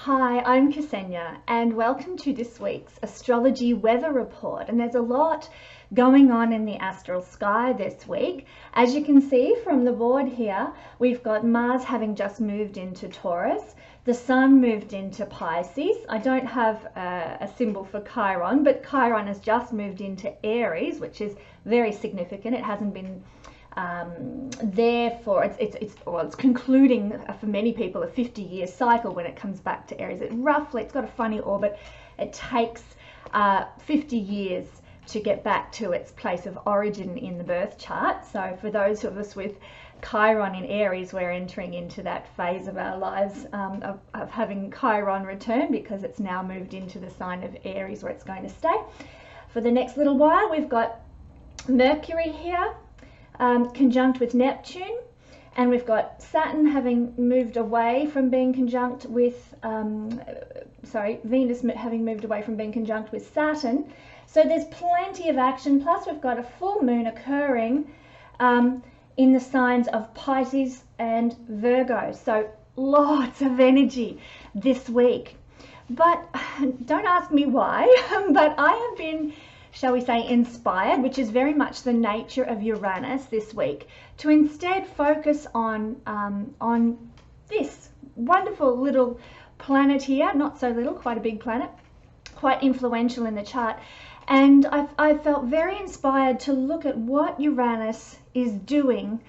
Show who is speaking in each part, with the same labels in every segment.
Speaker 1: Hi, I'm Kesenya and welcome to this week's astrology weather report. And there's a lot going on in the astral sky this week. As you can see from the board here, we've got Mars having just moved into Taurus. The Sun moved into Pisces. I don't have a symbol for Chiron, but Chiron has just moved into Aries, which is very significant. It hasn't been therefore it's concluding for many people a 50-year cycle when it comes back to Aries. It's got a funny orbit. It takes 50 years to get back to its place of origin in the birth chart. So for those of us with Chiron in Aries, we're entering into that phase of our lives of having Chiron return, because it's now moved into the sign of Aries where it's going to stay for the next little while. We've got Mercury here conjunct with Neptune, and we've got Saturn having moved away from being conjunct with Venus having moved away from being conjunct with Saturn. So there's plenty of action, plus we've got a full moon occurring in the signs of Pisces and Virgo, so lots of energy this week. But don't ask me why, but I have been, shall we say, inspired, which is very much the nature of Uranus this week, to instead focus on this wonderful little planet here, not so little, quite a big planet, quite influential in the chart. And I felt very inspired to look at what Uranus is doing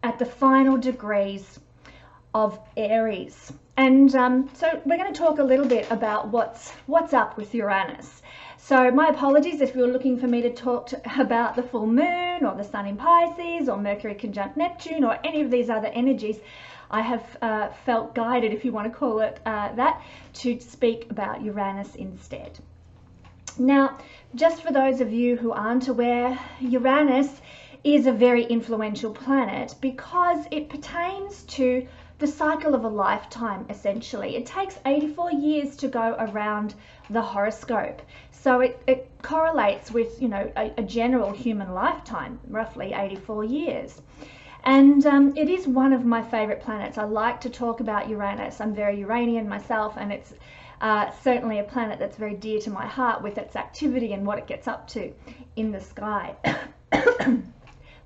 Speaker 1: at the final degrees of Aries. And so we're going to talk a little bit about what's up with Uranus. So my apologies if you're looking for me to talk about the full moon or the Sun in Pisces or Mercury conjunct Neptune or any of these other energies. I have felt guided, if you want to call it that, to speak about Uranus instead. Now, just for those of you who aren't aware, Uranus is a very influential planet because it pertains to the cycle of a lifetime, essentially. It takes 84 years to go around the horoscope. So it correlates with, you know, a general human lifetime, roughly 84 years. And it is one of my favorite planets. I like to talk about Uranus. I'm very Uranian myself, and it's certainly a planet that's very dear to my heart with its activity and what it gets up to in the sky.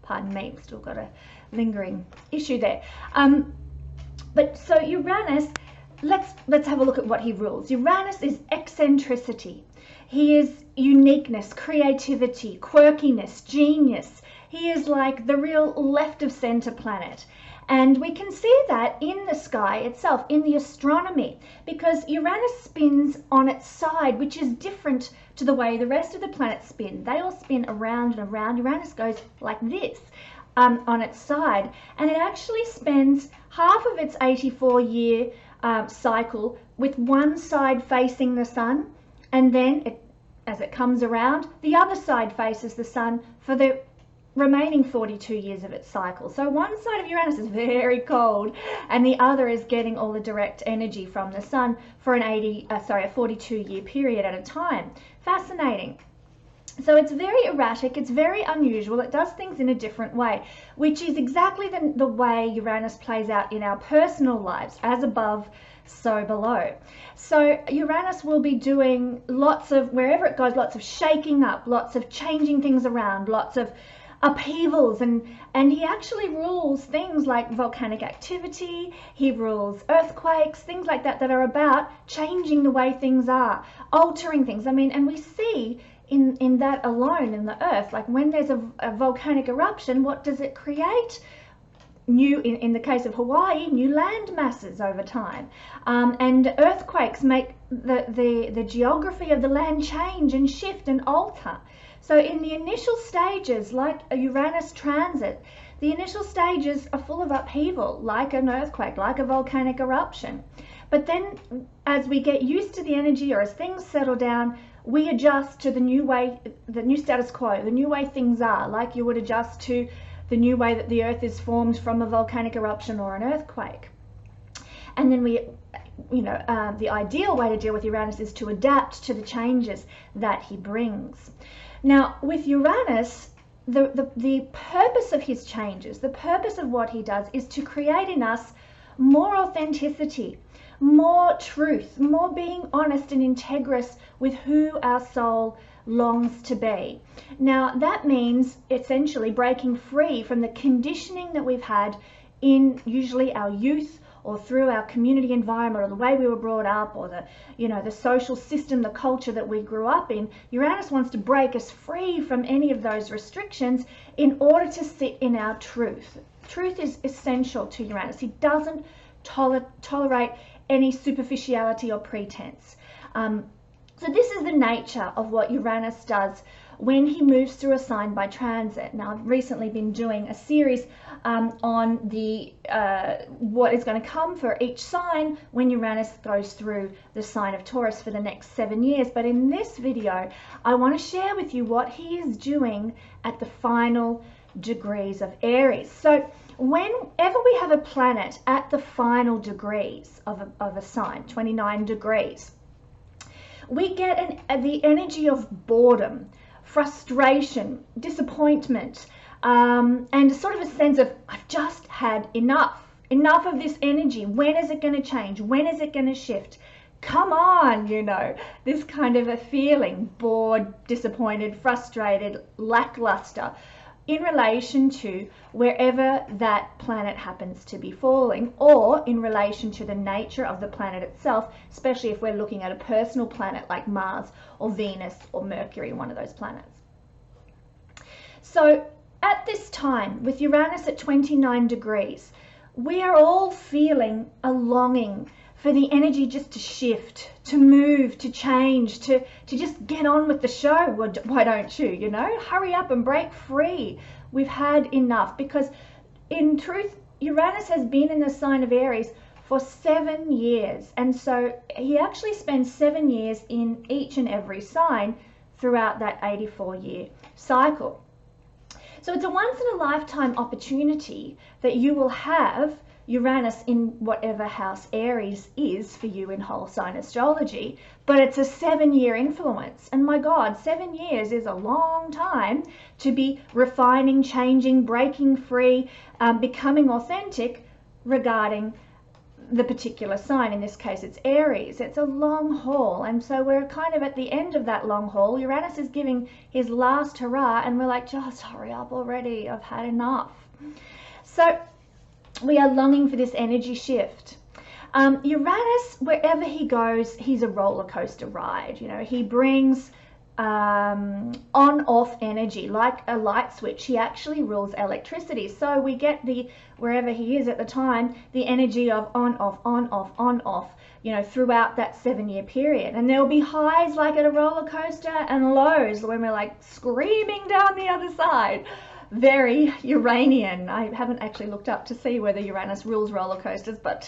Speaker 1: Pardon me, still got a lingering issue there. But so Uranus, let's have a look at what he rules. Uranus is eccentricity. He is uniqueness, creativity, quirkiness, genius. He is like the real left of center planet. And we can see that in the sky itself, in the astronomy, because Uranus spins on its side, which is different to the way the rest of the planets spin. They all spin around and around. Uranus goes like this on its side, and it actually spends half of its 84-year cycle with one side facing the sun, and then as it comes around, the other side faces the sun for the remaining 42 years of its cycle. So one side of Uranus is very cold and the other is getting all the direct energy from the sun for a 42-year period at a time. Fascinating. So it's very erratic, it's very unusual, it does things in a different way, which is exactly the way Uranus plays out in our personal lives, as above, so below. So Uranus will be doing lots of, wherever it goes, lots of shaking up, lots of changing things around, lots of upheavals, and he actually rules things like volcanic activity. He rules earthquakes, things like that are about changing the way things are, altering things. I mean, and we see in that alone in the earth, like when there's a volcanic eruption, what does it create? New, in the case of Hawaii, new land masses over time, and earthquakes make the geography of the land change and shift and alter. So in the initial stages, like a Uranus transit, the initial stages are full of upheaval, like an earthquake, like a volcanic eruption. But then as we get used to the energy, or as things settle down, we adjust to the new way, the new status quo, the new way things are, like you would adjust to the new way that the earth is formed from a volcanic eruption or an earthquake. And then the ideal way to deal with Uranus is to adapt to the changes that he brings. Now, with Uranus, the purpose of his changes, the purpose of what he does is to create in us more authenticity, more truth, more being honest and integrous with who our soul longs to be. Now, that means essentially breaking free from the conditioning that we've had in usually our youth or through our community environment, or the way we were brought up, or the social system, the culture that we grew up in. Uranus wants to break us free from any of those restrictions in order to sit in our truth. Truth is essential to Uranus. He doesn't tolerate any superficiality or pretense. So this is the nature of what Uranus does when he moves through a sign by transit. Now, I've recently been doing a series on the what is going to come for each sign when Uranus goes through the sign of Taurus for the next 7 years. But in this video, I want to share with you what he is doing at the final degrees of Aries. So whenever we have a planet at the final degrees of a sign, 29 degrees, we get the energy of boredom, frustration, disappointment, and sort of a sense of, I've just had enough of this energy. When is it going to change? When is it going to shift? Come on, this kind of a feeling, bored, disappointed, frustrated, lackluster, in relation to wherever that planet happens to be falling, or in relation to the nature of the planet itself, especially if we're looking at a personal planet like Mars or Venus or Mercury, one of those planets. So at this time, with Uranus at 29 degrees, we are all feeling a longing for the energy just to shift, to move, to change, to just get on with the show. Why don't you, hurry up and break free. We've had enough, because in truth, Uranus has been in the sign of Aries for 7 years. And so he actually spends 7 years in each and every sign throughout that 84-year cycle. So it's a once in a lifetime opportunity that you will have Uranus in whatever house Aries is for you in whole sign astrology, but it's a 7-year influence. And my God, 7 years is a long time to be refining, changing, breaking free, becoming authentic regarding the particular sign. In this case, it's Aries. It's a long haul. And so we're kind of at the end of that long haul. Uranus is giving his last hurrah, and we're like, just hurry up already. I've had enough. So we are longing for this energy shift. Uranus, wherever he goes, he's a roller coaster ride. He brings on-off energy, like a light switch. He actually rules electricity. So we get wherever he is at the time, the energy of on-off, on-off, on-off, throughout that 7-year period. And there'll be highs like at a roller coaster, and lows when we're like screaming down the other side. Very Uranian. I haven't actually looked up to see whether Uranus rules roller coasters, but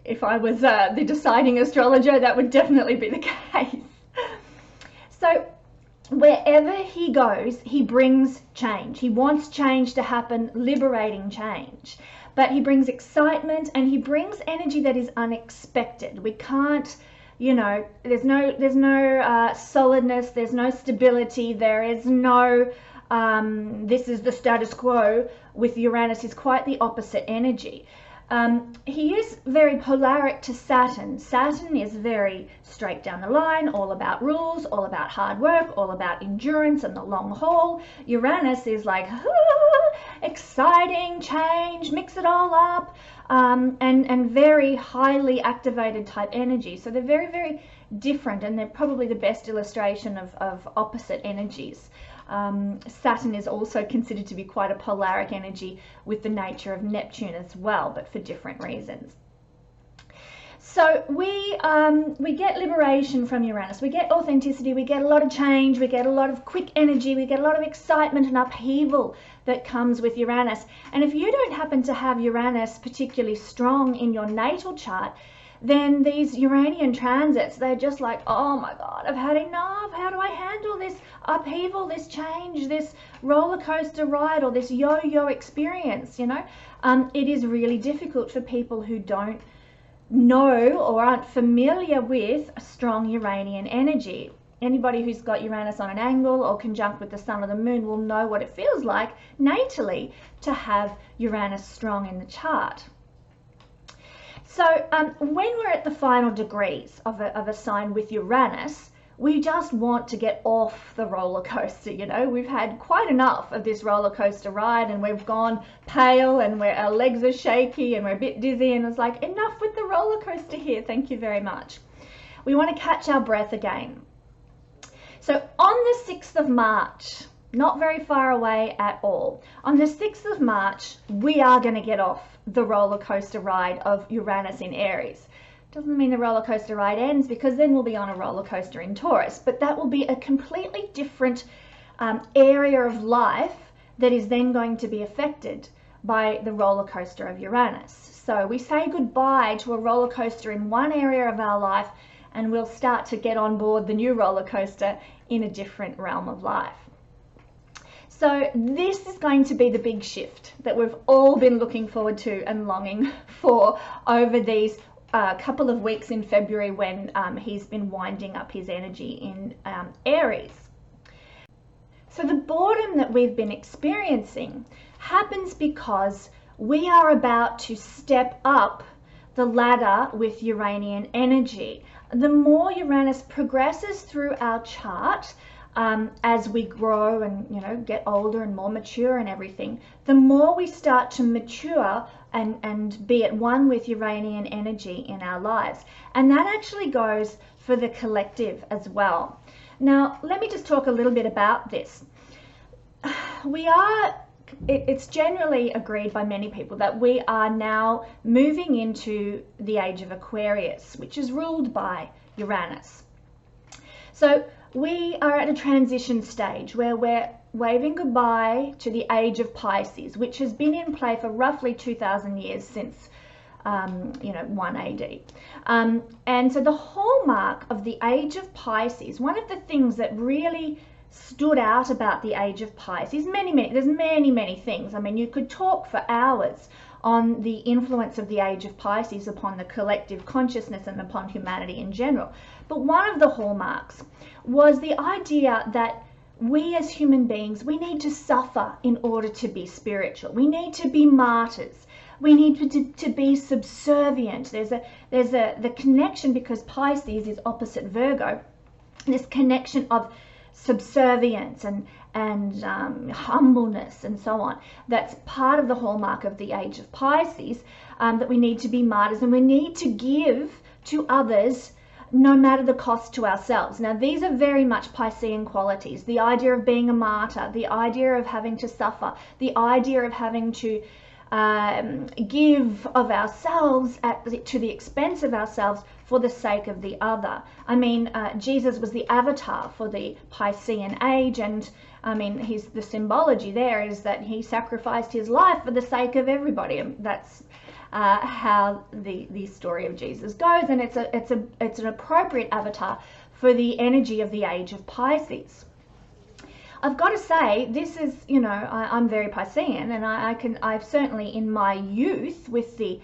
Speaker 1: if I was the deciding astrologer, that would definitely be the case. So wherever he goes, he brings change. He wants change to happen, liberating change. But he brings excitement, and he brings energy that is unexpected. We can't, there's no solidness, there's no stability, there is no this is the status quo. With Uranus is quite the opposite energy. He is very polaric to Saturn. Saturn is very straight down the line, all about rules, all about hard work, all about endurance and the long haul. Uranus is like, exciting, change, mix it all up, and very highly activated type energy. So they're very, very different, and they're probably the best illustration of opposite energies. Saturn is also considered to be quite a polaric energy with the nature of Neptune as well, but for different reasons. So we get liberation from Uranus. We get authenticity. We get a lot of change. We get a lot of quick energy. We get a lot of excitement and upheaval that comes with Uranus. And if you don't happen to have Uranus particularly strong in your natal chart, then these Uranian transits, they're just like, oh my God, I've had enough. How do I handle this upheaval, this change, this roller coaster ride, or this yo-yo experience? It is really difficult for people who don't know or aren't familiar with a strong Uranian energy. Anybody who's got Uranus on an angle or conjunct with the sun or the moon will know what it feels like natally to have Uranus strong in the chart. So when we're at the final degrees of a sign with Uranus, we just want to get off the roller coaster. You know, we've had quite enough of this roller coaster ride, and we've gone pale, and our legs are shaky, and we're a bit dizzy, and it's like, enough with the roller coaster here, thank you very much. We want to catch our breath again. So on the 6th of March, not very far away at all, on the 6th of March, we are going to get off the roller coaster ride of Uranus in Aries. Doesn't mean the roller coaster ride ends, because then we'll be on a roller coaster in Taurus, but that will be a completely different area of life that is then going to be affected by the roller coaster of Uranus. So we say goodbye to a roller coaster in one area of our life, and we'll start to get on board the new roller coaster in a different realm of life. So this is going to be the big shift that we've all been looking forward to and longing for over these couple of weeks in February, when he's been winding up his energy in Aries. So the boredom that we've been experiencing happens because we are about to step up the ladder with Uranian energy. The more Uranus progresses through our chart, as we grow and, you know, get older and more mature and everything, the more we start to mature and be at one with Uranian energy in our lives. And that actually goes for the collective as well. Now, let me just talk a little bit about this. It's generally agreed by many people that we are now moving into the Age of Aquarius, which is ruled by Uranus. So we are at a transition stage where we're waving goodbye to the Age of Pisces, which has been in play for roughly 2,000 years since 1 AD. And so the hallmark of the Age of Pisces, one of the things that really stood out about the Age of Pisces, there's many things. I mean, you could talk for hours on the influence of the Age of Pisces upon the collective consciousness and upon humanity in general. But one of the hallmarks was the idea that we as human beings, we need to suffer in order to be spiritual. We need to be martyrs. We need to be subservient. There's the connection, because Pisces is opposite Virgo, this connection of subservience and humbleness and so on. That's part of the hallmark of the Age of Pisces, that we need to be martyrs, and we need to give to others no matter the cost to ourselves. Now, these are very much Piscean qualities. The idea of being a martyr, the idea of having to suffer, the idea of having to give of ourselves to the expense of ourselves for the sake of the other. I mean, Jesus was the avatar for the Piscean age, and I mean, the symbology there is that he sacrificed his life for the sake of everybody. And that's how the story of Jesus goes, and it's an appropriate avatar for the energy of the Age of Pisces. I've got to say, this is, you know, I'm very Piscean, and I've certainly in my youth, with the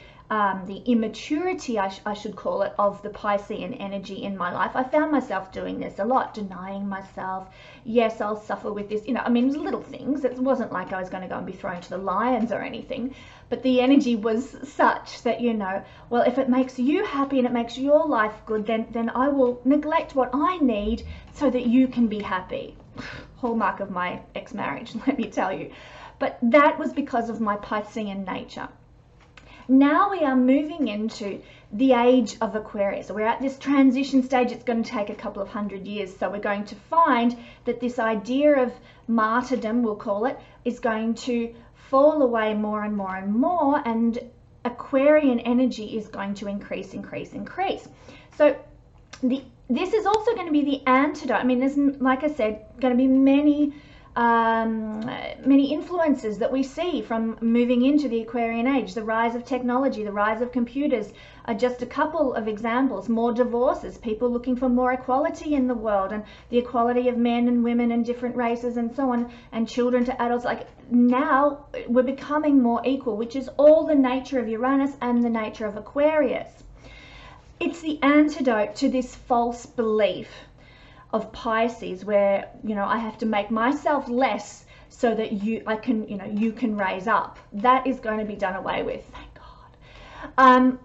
Speaker 1: immaturity, I should call it, of the Piscean energy in my life, I found myself doing this a lot, denying myself. Yes, I'll suffer with this, you know, I mean, little things. It wasn't like I was going to go and be thrown to the lions or anything, but the energy was such that, you know, well, if it makes you happy and it makes your life good, then I will neglect what I need so that you can be happy. Hallmark of my ex-marriage, let me tell you. But that was because of my Piscean nature. Now we are moving into the Age of Aquarius. So we're at this transition stage. It's going to take a couple of 100 years. So we're going to find that this idea of martyrdom, we'll call it, is going to fall away more and more and more, and Aquarian energy is going to increase. So this is also going to be the antidote. I mean, there's, like I said, going to be many influences that we see from moving into the Aquarian age. The rise of technology, the rise of computers are just a couple of examples. More divorces, people looking for more equality in the world, and the equality of men and women and different races and so on, and children to adults. Like, now we're becoming more equal, which is all the nature of Uranus and the nature of Aquarius. It's the antidote to this false belief of Pisces, where, you know, I have to make myself less so that you can raise up. That is going to be done away with, thank God.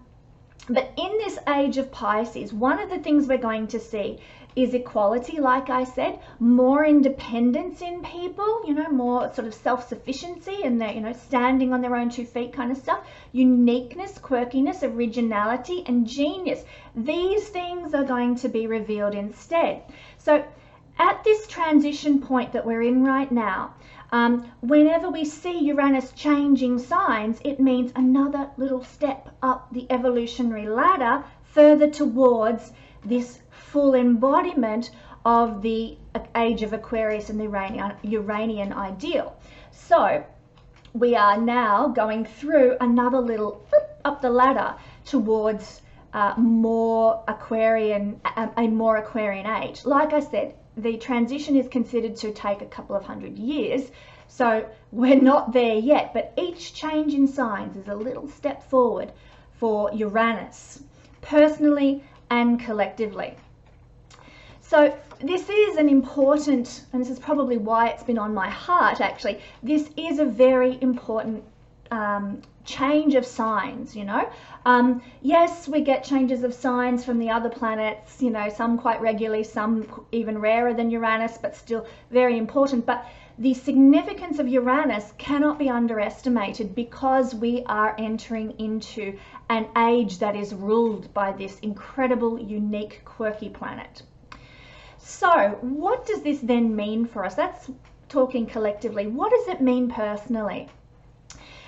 Speaker 1: But in this age of Pisces, one of the things we're going to see is equality, like I said, more independence in people, you know, more sort of self-sufficiency and they're, you know, standing on their own 2 feet kind of stuff, uniqueness, quirkiness, originality, and genius. These things are going to be revealed instead. So at this transition point that we're in right now, whenever we see Uranus changing signs, it means another little step up the evolutionary ladder further towards this full embodiment of the Age of Aquarius and the Uranian ideal. So we are now going through another little up the ladder towards more Aquarian, a more Aquarian age. Like I said, the transition is considered to take a couple of 100 years, so we're not there yet, but each change in signs is a little step forward for Uranus, personally and collectively. So this is an important, and this is probably why it's been on my heart actually, this is a very important change of signs, you know. Yes, we get changes of signs from the other planets, you know, some quite regularly, some even rarer than Uranus, but still very important. But the significance of Uranus cannot be underestimated because we are entering into an age that is ruled by this incredible, unique, quirky planet. So what does this then mean for us? That's talking collectively. What does it mean personally?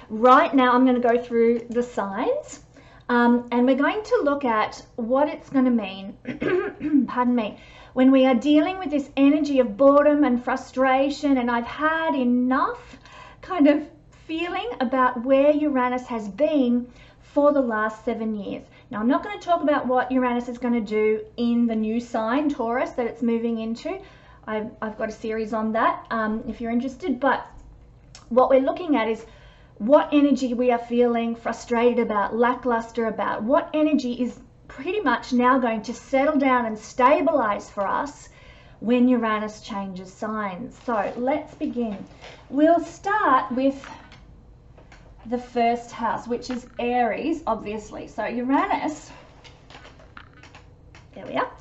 Speaker 1: Right now I'm going to go through the signs and we're going to look at what it's going to mean, pardon me, when we are dealing with this energy of boredom and frustration, and I've had enough kind of feeling about where Uranus has been for the last 7 years. Now I'm not going to talk about what Uranus is going to do in the new sign, Taurus, that it's moving into. I've got a series on that if you're interested, but what we're looking at is what energy we are feeling frustrated about, lackluster about, what energy is pretty much now going to settle down and stabilize for us when Uranus changes signs. So let's begin. We'll start with the first house, which is Aries, obviously. So Uranus, there we are.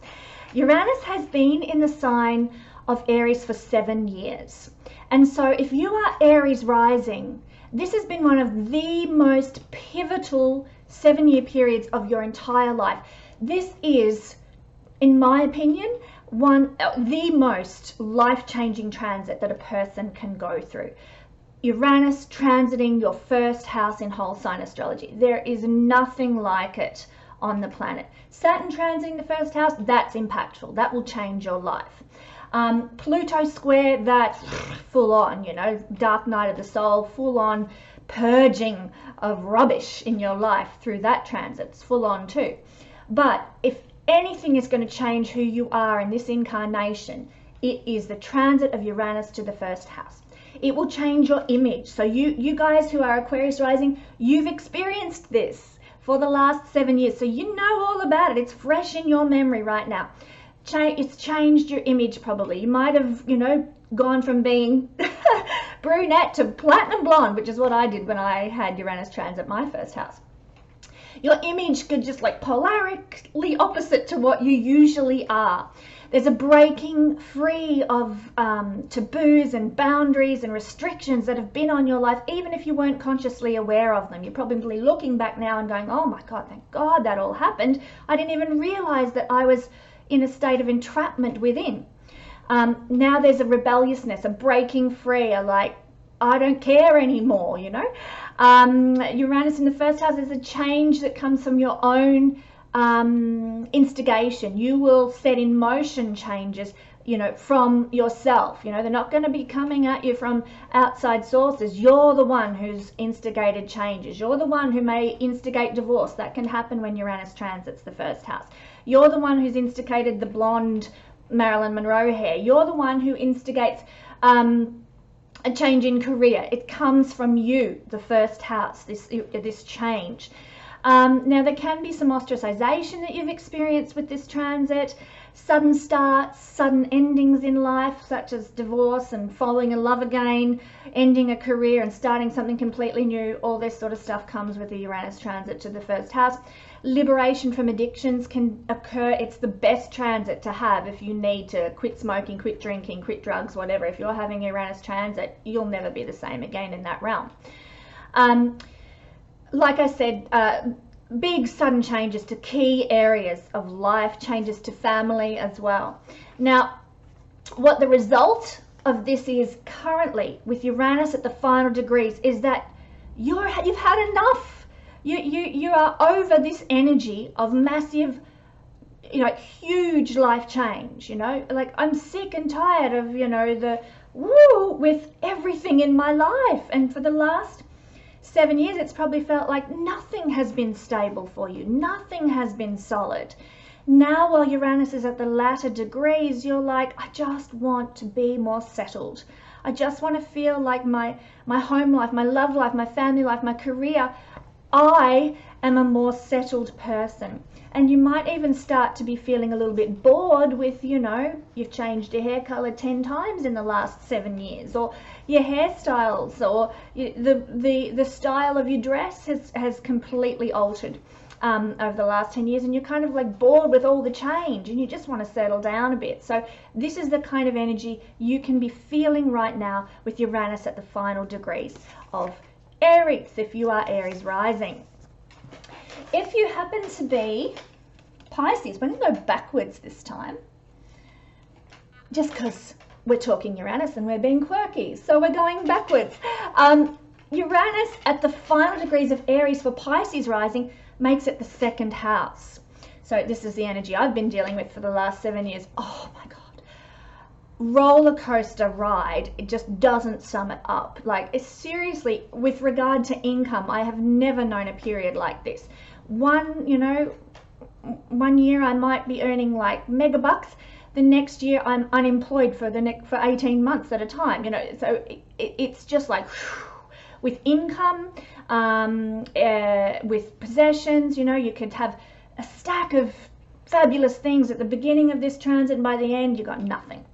Speaker 1: Uranus has been in the sign of Aries for 7 years. And so if you are Aries rising, this has been one of the most pivotal 7-year periods of your entire life. This is, in my opinion, the most life-changing transit that a person can go through. Uranus transiting your first house in whole sign astrology. There is nothing like it on the planet. Saturn transiting the first house, that's impactful. That will change your life. Pluto square, that's full on, you know, dark night of the soul, full on purging of rubbish in your life through that transit. It's full on too. But if anything is going to change who you are in this incarnation, it is the transit of Uranus to the first house. It will change your image. So you guys who are Aquarius rising, you've experienced this for the last 7 years. So you know all about it. It's fresh in your memory right now. It's changed your image probably. You might have, you know, gone from being brunette to platinum blonde, which is what I did when I had Uranus transit my first house. Your image could just like polarly opposite to what you usually are. There's a breaking free of taboos and boundaries and restrictions that have been on your life, even if you weren't consciously aware of them. You're probably looking back now and going, oh my God, thank God that all happened. I didn't even realize that I was in a state of entrapment within. Now there's a rebelliousness, a breaking free, a like, I don't care anymore, you know. Uranus in the first house is a change that comes from your own instigation. You will set in motion changes, you know, from yourself. You know, they're not going to be coming at you from outside sources. You're the one who's instigated changes. You're the one who may instigate divorce. That can happen when Uranus transits the first house. You're the one who's instigated the blonde Marilyn Monroe hair. You're the one who instigates a change in career. It comes from you, the first house, this change. Now there can be some ostracization that you've experienced with this transit, sudden starts, sudden endings in life, such as divorce and falling in love again, ending a career and starting something completely new. All this sort of stuff comes with the Uranus transit to the first house. Liberation from addictions can occur. It's the best transit to have if you need to quit smoking, quit drinking, quit drugs, whatever. If you're having Uranus transit, you'll never be the same again in that realm. Like I said, big sudden changes to key areas of life, changes to family as well. Now, what the result of this is currently with Uranus at the final degrees is that you've had enough. You are over this energy of massive, huge life change. Like, I'm sick and tired of the woo with everything in my life. And for the last 7 years, it's probably felt like nothing has been stable for you. Nothing has been solid. Now, while Uranus is at the latter degrees, you're like, I just want to be more settled. I just want to feel like my home life, my love life, my family life, my career, I am a more settled person. And you might even start to be feeling a little bit bored with, you've changed your hair color 10 times in the last 7 years, or your hairstyles, or the style of your dress has completely altered over the last 10 years, and you're kind of like bored with all the change and you just want to settle down a bit. So this is the kind of energy you can be feeling right now with Uranus at the final degrees of Aries, if you are Aries rising. If you happen to be Pisces, we're going to go backwards this time, just because we're talking Uranus and we're being quirky, so we're going backwards. Uranus at the final degrees of Aries for Pisces rising makes it the second house. So this is the energy I've been dealing with for the last 7 years. Oh my God. Roller coaster ride. It just doesn't sum it up. Like, seriously, with regard to income, I have never known a period like this. One year I might be earning like megabucks. The next year I'm unemployed for 18 months at a time. So it's just like, whew. With income, with possessions, you could have a stack of fabulous things at the beginning of this transit, and by the end you got nothing.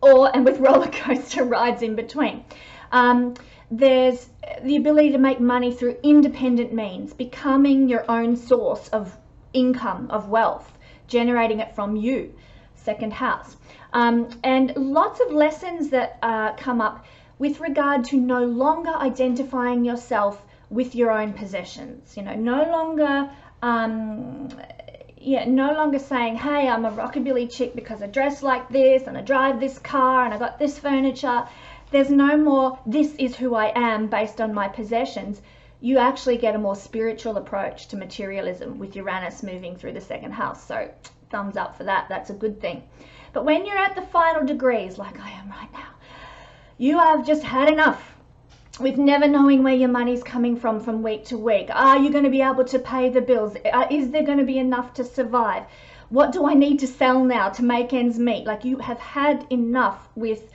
Speaker 1: And with roller coaster rides in between. There's the ability to make money through independent means, becoming your own source of income, of wealth, generating it from you, second house. And lots of lessons that come up with regard to no longer identifying yourself with your own possessions. No longer saying, hey, I'm a rockabilly chick because I dress like this and I drive this car and I got this furniture. There's no more, this is who I am based on my possessions. You actually get a more spiritual approach to materialism with Uranus moving through the second house. So thumbs up for that. That's a good thing. But when you're at the final degrees, like I am right now, you have just had enough with never knowing where your money's coming from week to week. Are you going to be able to pay the bills? Is there going to be enough to survive? What do I need to sell now to make ends meet? Like, you have had enough with,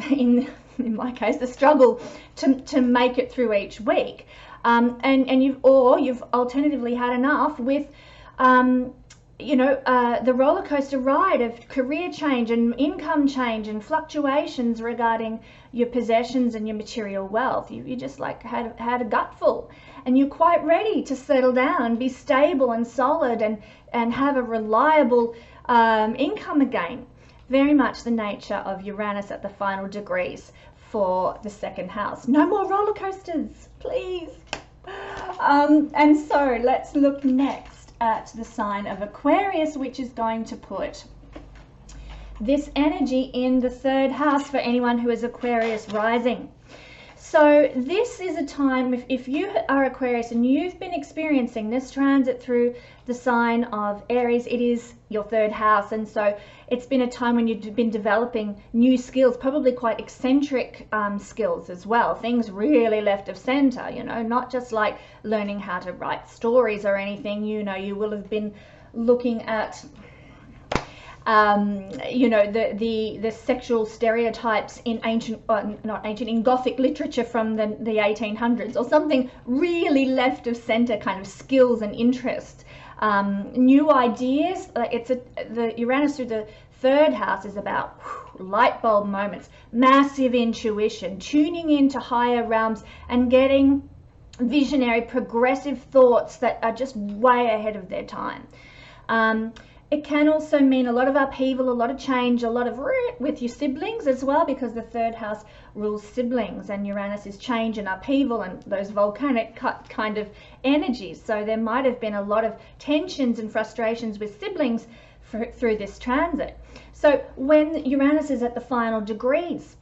Speaker 1: in my case, the struggle to make it through each week. And you've alternatively had enough with the roller coaster ride of career change and income change and fluctuations regarding your possessions and your material wealth. You just like had a gutful, and you're quite ready to settle down, be stable and solid, and have a reliable income again. Very much the nature of Uranus at the final degrees for the second house. No more roller coasters, please. And so let's look next at the sign of Aquarius, which is going to put this energy in the third house for anyone who is Aquarius rising. So this is a time, if you are Aquarius and you've been experiencing this transit through the sign of Aries, it is your third house. And so it's been a time when you've been developing new skills, probably quite eccentric skills as well. Things really left of center, not just like learning how to write stories or anything. You will have been looking at the sexual stereotypes in in Gothic literature from the 1800s, or something really left of center kind of skills and interests. New ideas. The Uranus through the third house is about light bulb moments, massive intuition, tuning into higher realms and getting visionary, progressive thoughts that are just way ahead of their time. It can also mean a lot of upheaval, a lot of change, a lot of with your siblings as well, because the third house rules siblings, and Uranus is change and upheaval and those volcanic kind of energies. So there might have been a lot of tensions and frustrations with siblings through this transit. So when Uranus is at the final degrees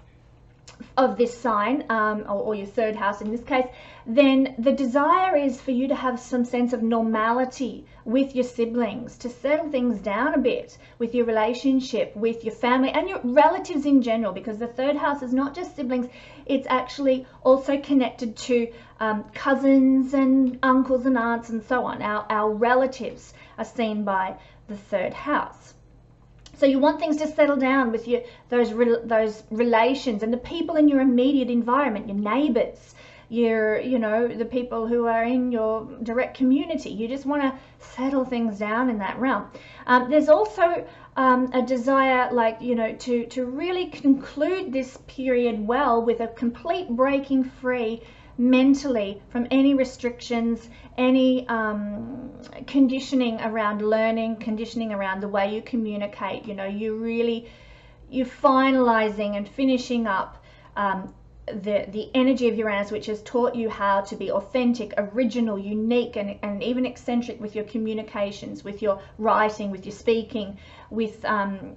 Speaker 1: of this sign, or your third house in this case, then the desire is for you to have some sense of normality with your siblings, to settle things down a bit with your relationship, with your family and your relatives in general, because the third house is not just siblings, it's actually also connected to cousins and uncles and aunts and so on. Our relatives are seen by the third house. So you want things to settle down with those relations and the people in your immediate environment, your neighbors, the people who are in your direct community. You just want to settle things down in that realm. There's also a desire, to really conclude this period well with a complete breaking free mentally from any restrictions, any conditioning around learning, conditioning around the way you communicate. You're finalizing and finishing up the energy of Uranus, which has taught you how to be authentic, original, unique, and even eccentric with your communications, with your writing, with your speaking, with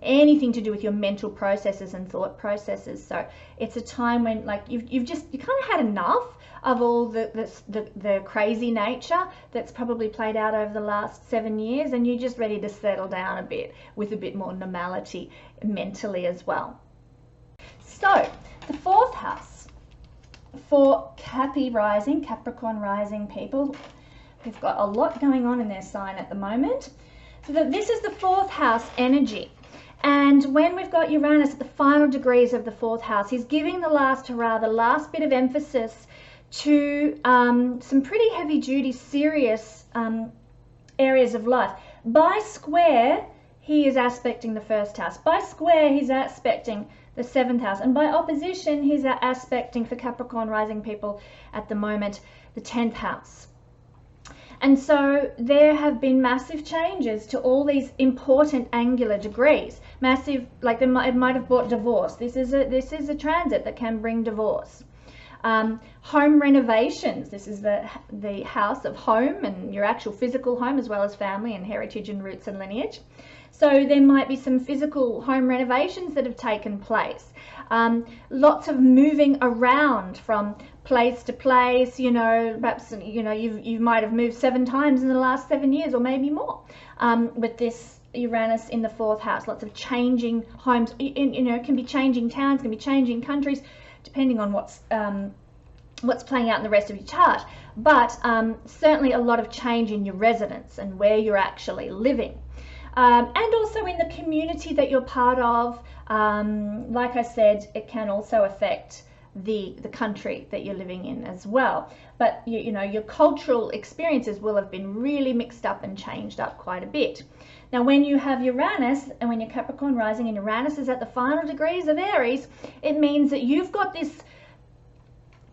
Speaker 1: anything to do with your mental processes and thought processes. So it's a time when you kind of had enough of all the crazy nature that's probably played out over the last 7 years, and you're just ready to settle down a bit with a bit more normality mentally as well. So the fourth house for Capricorn rising people, who've got a lot going on in their sign at the moment. So this is the fourth house energy. And when we've got Uranus at the final degrees of the fourth house, he's giving the last hurrah, the last bit of emphasis to some pretty heavy duty, serious areas of life. By square, he is aspecting the first house. By square, he's aspecting the seventh house. And by opposition, he's aspecting, for Capricorn rising people at the moment, the 10th house. And so there have been massive changes to all these important angular degrees. Massive, it might have brought divorce. This is a transit that can bring divorce. Home renovations. This is the house of home and your actual physical home, as well as family and heritage and roots and lineage. So there might be some physical home renovations that have taken place. Lots of moving around from place to place. Perhaps you might have moved 7 times in the last 7 years, or maybe more, with this Uranus in the fourth house. Lots of changing homes. It can be changing towns, can be changing countries, depending on what's playing out in the rest of your chart. But certainly a lot of change in your residence and where you're actually living. And also in the community that you're part of. Like I said, it can also affect the country that you're living in as well. But your cultural experiences will have been really mixed up and changed up quite a bit. Now, when you have Uranus, and when you're Capricorn rising and Uranus is at the final degrees of Aries, it means that you've got this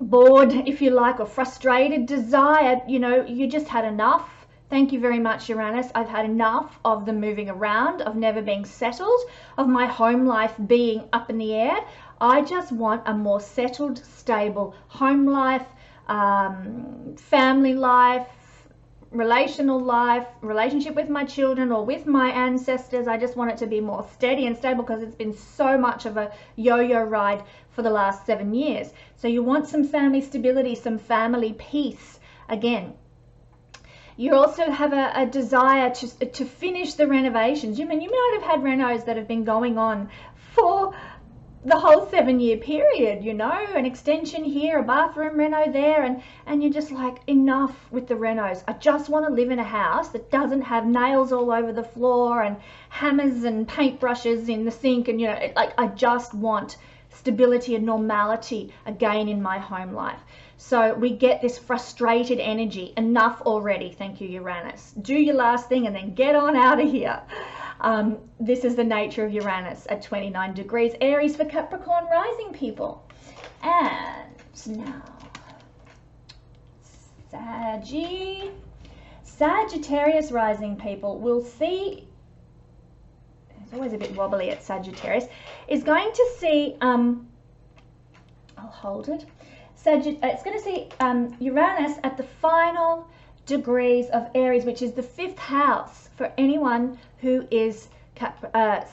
Speaker 1: bored, if you like, or frustrated desire. You just had enough. Thank you very much, Uranus. I've had enough of the moving around, of never being settled, of my home life being up in the air. I just want a more settled, stable home life, family life, relational life, relationship with my children or with my ancestors. I just want it to be more steady and stable, because it's been so much of a yo-yo ride for the last 7 years. So you want some family stability, some family peace again. You also have a desire to finish the renovations. You might have had renos that have been going on for the whole 7-year period, an extension here, a bathroom reno there, and you're just like, enough with the renos. I just want to live in a house that doesn't have nails all over the floor and hammers and paintbrushes in the sink, and I just want stability and normality again in my home life. So we get this frustrated energy. Enough already. Thank you, Uranus. Do your last thing and then get on out of here. This is the nature of Uranus at 29 degrees Aries for Capricorn rising people. And now, Sagittarius rising people will see, it's always a bit wobbly at Sagittarius, is going to see, I'll hold it, it's going to see Uranus at the final degrees of Aries, which is the 5th house for anyone who is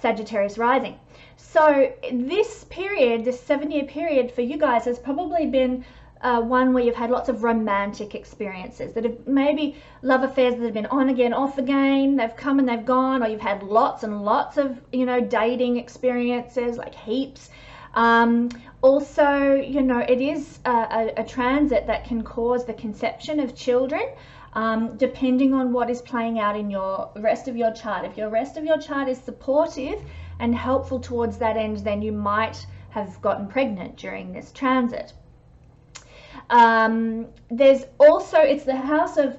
Speaker 1: Sagittarius rising. So this period, this 7-year period for you guys has probably been one where you've had lots of romantic experiences that have maybe love affairs that have been on again, off again, they've come and they've gone, or you've had lots and lots of, you know, dating experiences, like heaps. Also, you know, it is a transit that can cause the conception of children, depending on what is playing out in your rest of your chart. If your rest of your chart is supportive and helpful towards that end, then you might have gotten pregnant during this transit. There's also, it's the house of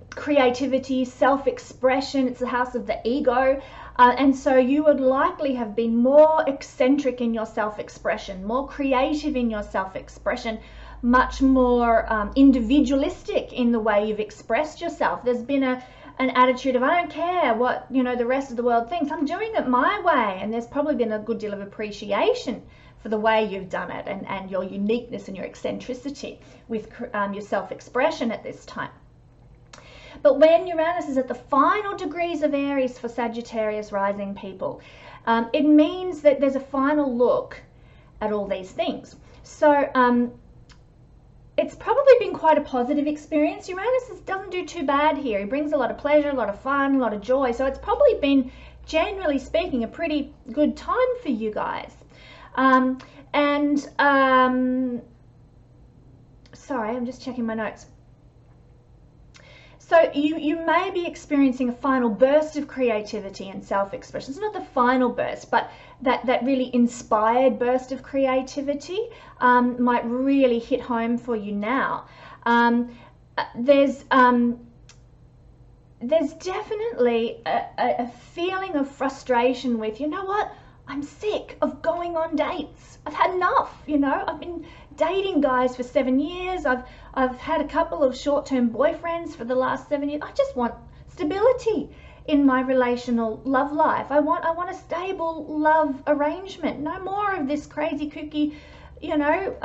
Speaker 1: creativity, self-expression, it's the house of the ego, and so you would likely have been more eccentric in your self-expression, more creative in your self-expression, much more individualistic in the way you've expressed yourself. There's been an attitude of, I don't care what, you know, the rest of the world thinks, I'm doing it my way, and there's probably been a good deal of appreciation for the way you've done it and your uniqueness and your eccentricity with your self-expression at this time. But when Uranus is at the final degrees of Aries for Sagittarius rising people, it means that there's a final look at all these things. So it's probably been quite a positive experience. Uranus doesn't do too bad here. He brings a lot of pleasure, a lot of fun, a lot of joy. So it's probably been, generally speaking, a pretty good time for you guys. Sorry, I'm just checking my notes. So you may be experiencing a final burst of creativity and self-expression. It's not the final burst, but that really inspired burst of creativity might really hit home for you now. There's definitely a feeling of frustration with, you know what, I'm sick of going on dates. I've had enough, you know. I've been dating guys for 7 years. I've had a couple of short-term boyfriends for the last 7 years. I just want stability in my relational love life. I want a stable love arrangement. No more of this crazy kooky, you know,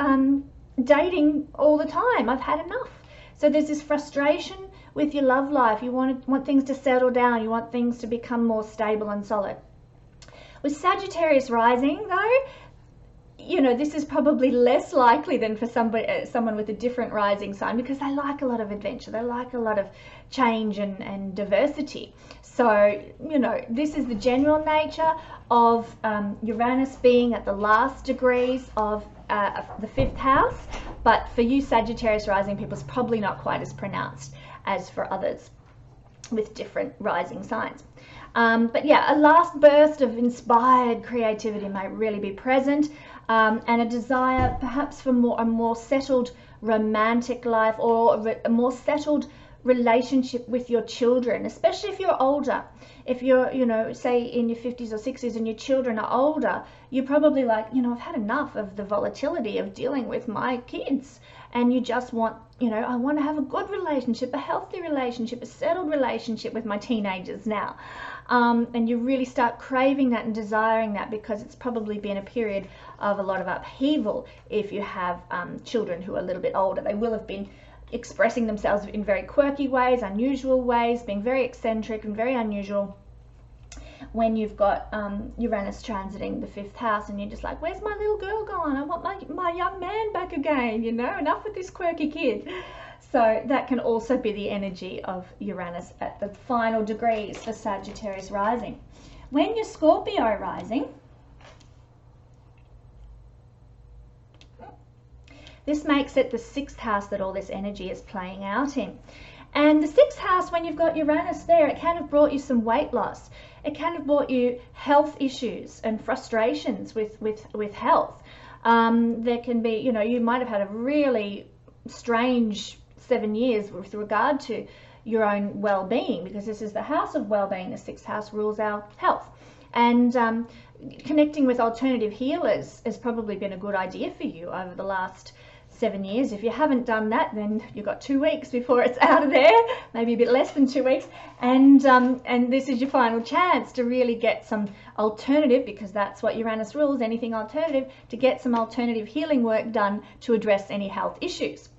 Speaker 1: dating all the time. I've had enough. So there's this frustration with your love life. You want things to settle down. You want things to become more stable and solid. With Sagittarius rising, though, you know, this is probably less likely than for someone with a different rising sign, because they like a lot of adventure. They like a lot of change and diversity. So, you know, this is the general nature of Uranus being at the last degrees of the 5th house. But for you Sagittarius rising people, it's probably not quite as pronounced as for others with different rising signs. But yeah, a last burst of inspired creativity might really be present, and a desire perhaps for a more settled romantic life, or a more settled relationship with your children, especially if you're older. If you're, you know, say in your 50s or 60s and your children are older, you're probably like, you know, I've had enough of the volatility of dealing with my kids, and you just want, you know, I want to have a good relationship, a healthy relationship, a settled relationship with my teenagers now. And you really start craving that and desiring that, because it's probably been a period of a lot of upheaval. If you have children who are a little bit older, they will have been expressing themselves in very quirky ways, unusual ways, being very eccentric and very unusual. When you've got Uranus transiting the 5th house, and you're just like, where's my little girl gone? I want my young man back again, you know, enough with this quirky kid. So that can also be the energy of Uranus at the final degrees for Sagittarius rising. When you're Scorpio rising, this makes it the 6th house that all this energy is playing out in. And the 6th house, when you've got Uranus there, it kind of brought you some weight loss. It kind of brought you health issues and frustrations with health. There can be, you know, you might have had a really strange 7 years with regard to your own well-being, because this is the house of well-being. The 6th house rules our health. And connecting with alternative healers has probably been a good idea for you over the last 7 years. If you haven't done that, then you've got 2 weeks before it's out of there, maybe a bit less than 2 weeks, and this is your final chance to really get some alternative, because that's what Uranus rules, anything alternative, to get some alternative healing work done to address any health issues.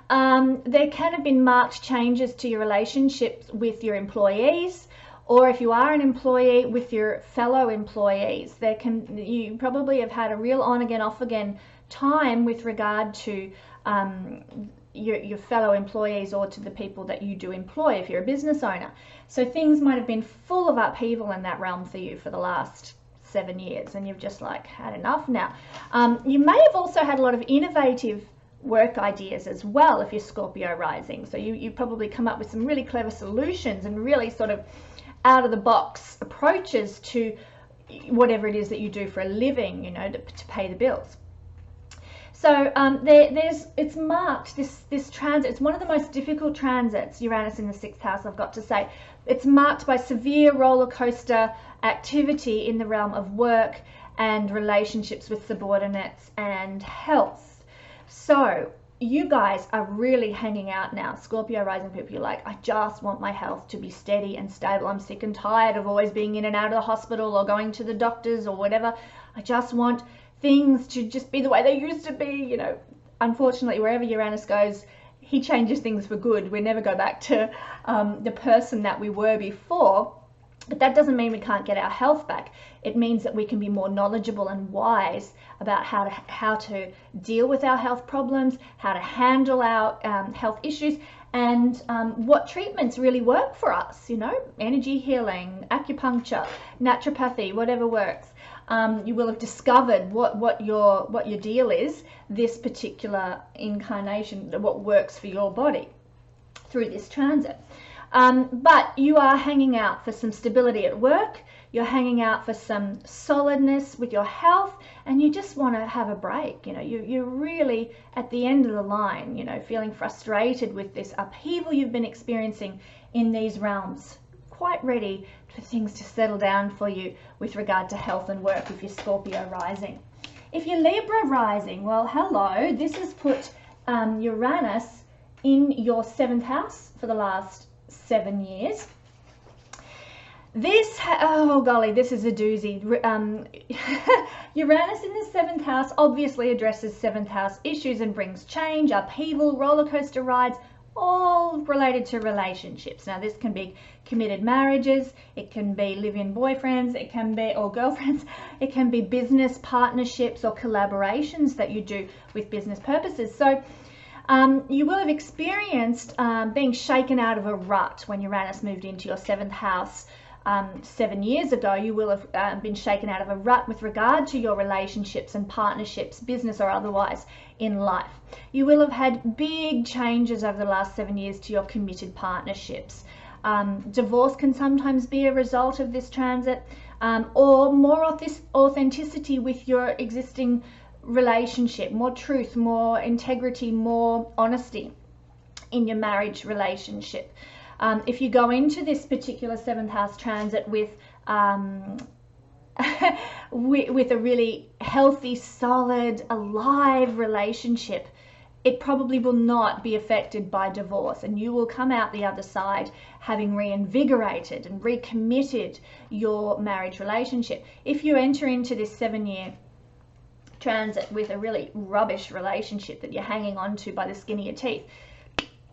Speaker 1: There can have been marked changes to your relationships with your employees, or if you are an employee, with your fellow employees. You probably have had a real on again, off again time with regard to your fellow employees, or to the people that you do employ if you're a business owner. So things might have been full of upheaval in that realm for you for the last 7 years, and you've just like had enough now. You may have also had a lot of innovative work ideas as well if you're Scorpio rising. So you probably come up with some really clever solutions and really sort of out of the box approaches to whatever it is that you do for a living, you know, to pay the bills. So it's marked, this transit, it's one of the most difficult transits, Uranus in the 6th house, I've got to say. It's marked by severe roller coaster activity in the realm of work and relationships with subordinates and health. So you guys are really hanging out now. Scorpio rising people, you're like, I just want my health to be steady and stable. I'm sick and tired of always being in and out of the hospital or going to the doctors or whatever. I just want things to just be the way they used to be. You know, unfortunately, wherever Uranus goes, he changes things for good. We never go back to the person that we were before. But that doesn't mean we can't get our health back. It means that we can be more knowledgeable and wise about how to deal with our health problems, how to handle our health issues, and what treatments really work for us. You know, energy healing, acupuncture, naturopathy, whatever works. You will have discovered what your deal is this particular incarnation, what works for your body through this transit. But you are hanging out for some stability at work, you're hanging out for some solidness with your health, and you just want to have a break. You know, you're really at the end of the line, you know, feeling frustrated with this upheaval you've been experiencing in these realms, quite ready for things to settle down for you with regard to health and work if you're Scorpio rising. If you're Libra rising, well, hello, this has put Uranus in your 7th house for the last 7 years. This, oh golly, this is a doozy. Uranus in the 7th house obviously addresses 7th house issues and brings change, upheaval, roller coaster rides, all related to relationships. Now this can be committed marriages, it can be live-in boyfriends, it can be, or girlfriends, it can be business partnerships or collaborations that you do with business purposes. So you will have experienced being shaken out of a rut when Uranus moved into your 7th house 7 years ago. You will have been shaken out of a rut with regard to your relationships and partnerships, business or otherwise, in life. You will have had big changes over the last 7 years to your committed partnerships. Divorce can sometimes be a result of this transit, or more authenticity with your existing relationship, more truth, more integrity, more honesty in your marriage relationship. If you go into this particular 7th house transit with with a really healthy, solid, alive relationship, it probably will not be affected by divorce, and you will come out the other side having reinvigorated and recommitted your marriage relationship. If you enter into this 7-year transit with a really rubbish relationship that you're hanging on to by the skin of your teeth,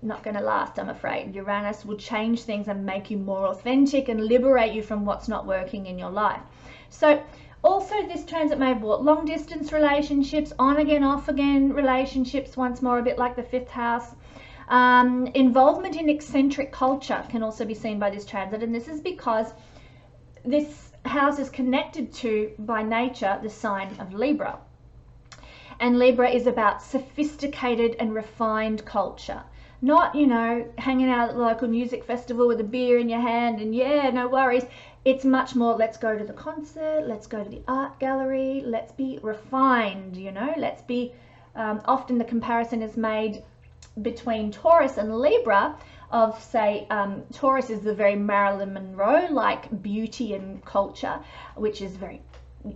Speaker 1: not going to last, I'm afraid. Uranus will change things and make you more authentic and liberate you from what's not working in your life. So also this transit may have brought long distance relationships, on again, off again relationships, once more a bit like the 5th house. Involvement in eccentric culture can also be seen by this transit, and this is because this house is connected to, by nature, the sign of Libra. And Libra is about sophisticated and refined culture. Not, you know, hanging out at the local music festival with a beer in your hand and yeah, no worries. It's much more, let's go to the concert, let's go to the art gallery, let's be refined, you know, let's be, often the comparison is made between Taurus and Libra of, say, Taurus is the very Marilyn Monroe-like beauty and culture, which is very,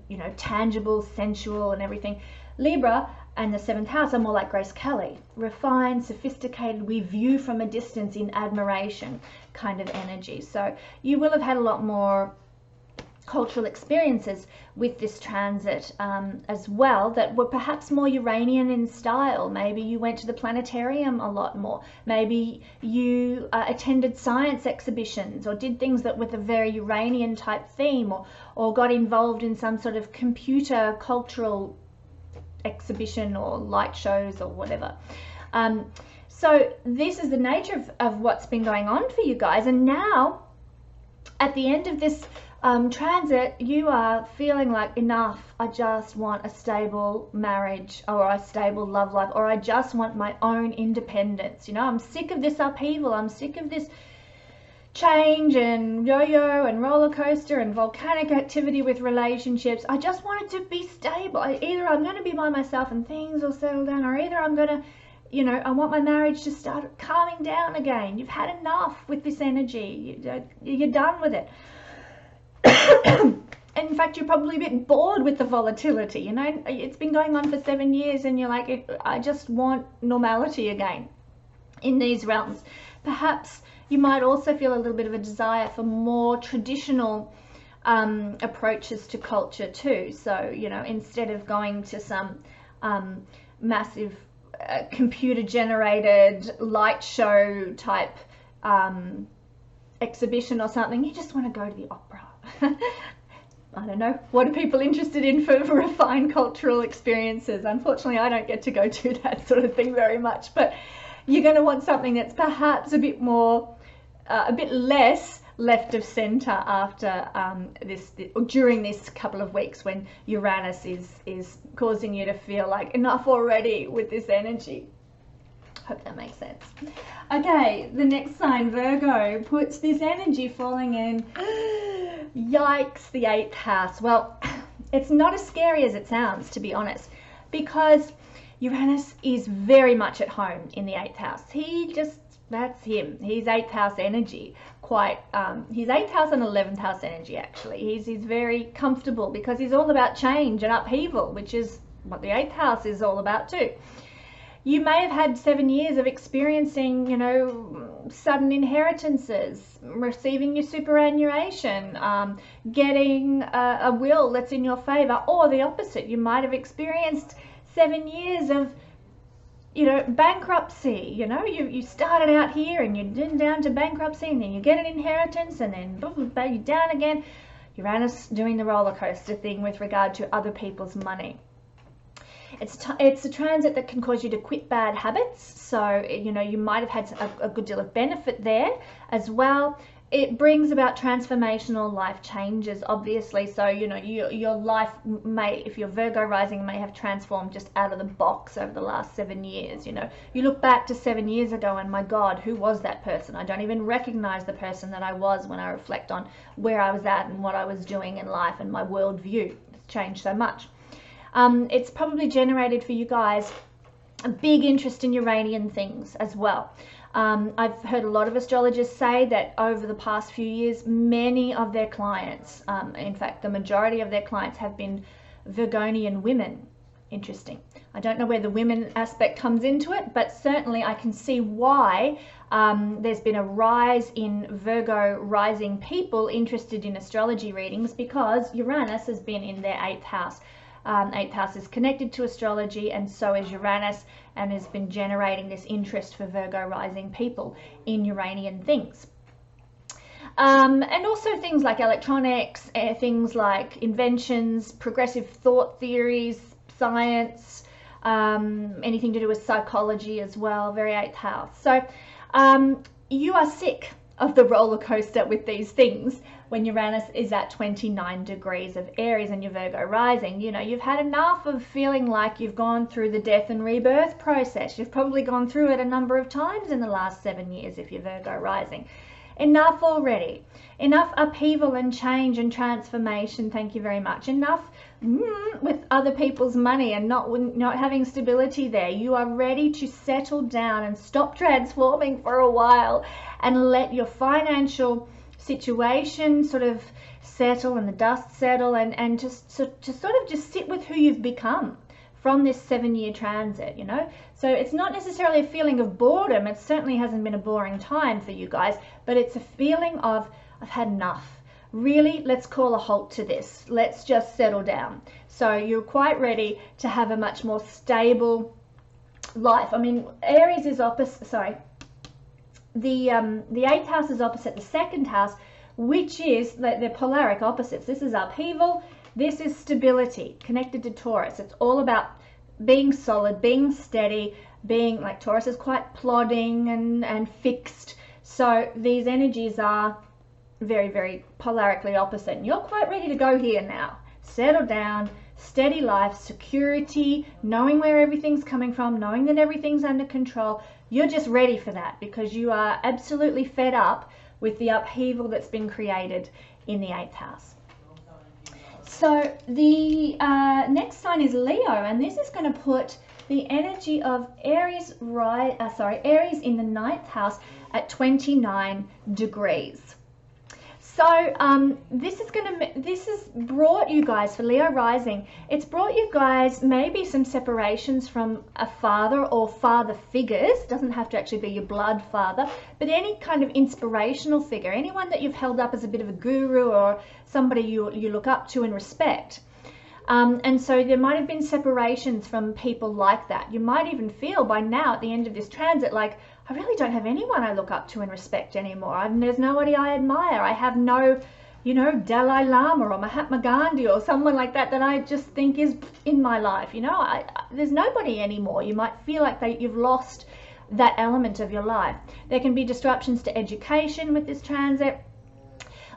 Speaker 1: you know, tangible, sensual and everything. Libra and the 7th house are more like Grace Kelly, refined, sophisticated, we view from a distance in admiration kind of energy. So you will have had a lot more cultural experiences with this transit as well that were perhaps more Uranian in style. Maybe you went to the planetarium a lot more. Maybe you attended science exhibitions or did things that with a very Uranian type theme, or got involved in some sort of computer cultural exhibition or light shows or whatever. So this is the nature of what's been going on for you guys. And now at the end of this transit, you are feeling like, enough, I just want a stable marriage or a stable love life, or I just want my own independence. You know, I'm sick of this upheaval, I'm sick of this change and yo-yo and roller coaster and volcanic activity with relationships. I just want it to be stable. Either I'm going to be by myself and things will settle down, or either I'm going to, you know, I want my marriage to start calming down again. You've had enough with this energy. You're done with it. And in fact, you're probably a bit bored with the volatility. You know, it's been going on for 7 years and you're like, I just want normality again in these realms. Perhaps you might also feel a little bit of a desire for more traditional approaches to culture too. So, you know, instead of going to some massive computer generated light show type exhibition or something, you just want to go to the opera. I don't know, what are people interested in for refined cultural experiences? Unfortunately, I don't get to go to that sort of thing very much, but you're going to want something that's perhaps a bit more, a bit less left of center after during this couple of weeks when Uranus is causing you to feel like enough already with this energy. Hope that makes sense. Okay, the next sign, Virgo, puts this energy falling in. Yikes, the 8th house. Well, it's not as scary as it sounds, to be honest, because Uranus is very much at home in the 8th house. That's him. He's 8th house energy. He's 8th house and 11th house energy, actually. He's very comfortable because he's all about change and upheaval, which is what the 8th house is all about too. You may have had 7 years of experiencing, you know, sudden inheritances, receiving your superannuation, getting a will that's in your favor, or the opposite. You might have experienced 7 years of, you know, bankruptcy. You know, you started out here and you're down to bankruptcy, and then you get an inheritance, and then you're down again. Uranus doing the roller coaster thing with regard to other people's money. It's a transit that can cause you to quit bad habits. So, you know, you might have had a good deal of benefit there as well. It brings about transformational life changes, obviously. So, you know, your life may, if you're Virgo rising, may have transformed just out of the box over the last 7 years. You know, you look back to 7 years ago and my God, who was that person? I don't even recognize the person that I was when I reflect on where I was at and what I was doing in life, and my worldview has changed so much. It's probably generated for you guys a big interest in Uranian things as well. I've heard a lot of astrologers say that over the past few years, many of their clients, in fact, the majority of their clients have been Virgonian women. Interesting. I don't know where the women aspect comes into it, but certainly I can see why there's been a rise in Virgo rising people interested in astrology readings, because Uranus has been in their 8th house. 8th house is connected to astrology, and so is Uranus, and has been generating this interest for Virgo rising people in Uranian things. And also things like electronics, things like inventions, progressive thought theories, science, anything to do with psychology as well, very 8th house. So you are sick of the roller coaster with these things when Uranus is at 29 degrees of Aries and your Virgo rising. You know, you've had enough of feeling like you've gone through the death and rebirth process. You've probably gone through it a number of times in the last 7 years if you're Virgo rising. Enough already. Enough upheaval and change and transformation, thank you very much. Enough with other people's money and not having stability there. You are ready to settle down and stop transforming for a while and let your financial situation sort of settle and the dust settle, and just to sort of just sit with who you've become from this 7-year transit, you know. So it's not necessarily a feeling of boredom. It certainly hasn't been a boring time for you guys, but it's a feeling of, I've had enough. Really, let's call a halt to this. Let's just settle down. So you're quite ready to have a much more stable life. I mean, Aries is opposite, sorry, the 8th house is opposite the 2nd house, which is, they're polaric opposites. This is upheaval. This is stability, connected to Taurus. It's all about being solid, being steady, being, like Taurus is quite plodding and fixed. So these energies are very, very polarically opposite. And you're quite ready to go here now. Settle down, steady life, security, knowing where everything's coming from, knowing that everything's under control. You're just ready for that because you are absolutely fed up with the upheaval that's been created in the 8th house. So the next sign is Leo, and this is going to put the energy of Aries in the 9th house at 29 degrees. So this has brought you guys, for Leo rising, it's brought you guys maybe some separations from a father or father figures. It doesn't have to actually be your blood father, but any kind of inspirational figure, anyone that you've held up as a bit of a guru or somebody you look up to and respect. And so there might have been separations from people like that. You might even feel by now at the end of this transit like, I really don't have anyone I look up to and respect anymore. There's nobody I admire. I have no, you know, Dalai Lama or Mahatma Gandhi or someone like that I just think is in my life. You know, there's nobody anymore. You might feel like you've lost that element of your life. There can be disruptions to education with this transit.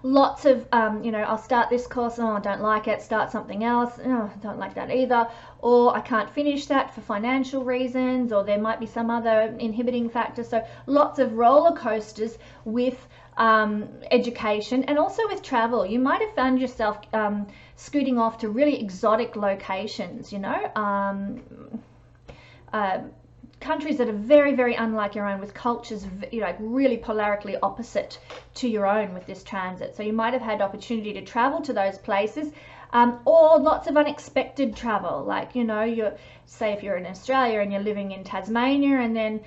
Speaker 1: Lots of, you know, I'll start this course, oh, I don't like it, start something else, oh, I don't like that either, or I can't finish that for financial reasons, or there might be some other inhibiting factor. So lots of roller coasters with education and also with travel. You might have found yourself scooting off to really exotic locations, you know, countries that are very, very unlike your own, with cultures, you know, really polarically opposite to your own with this transit. So you might have had opportunity to travel to those places, or lots of unexpected travel. Like, you know, say if you're in Australia and you're living in Tasmania, and then,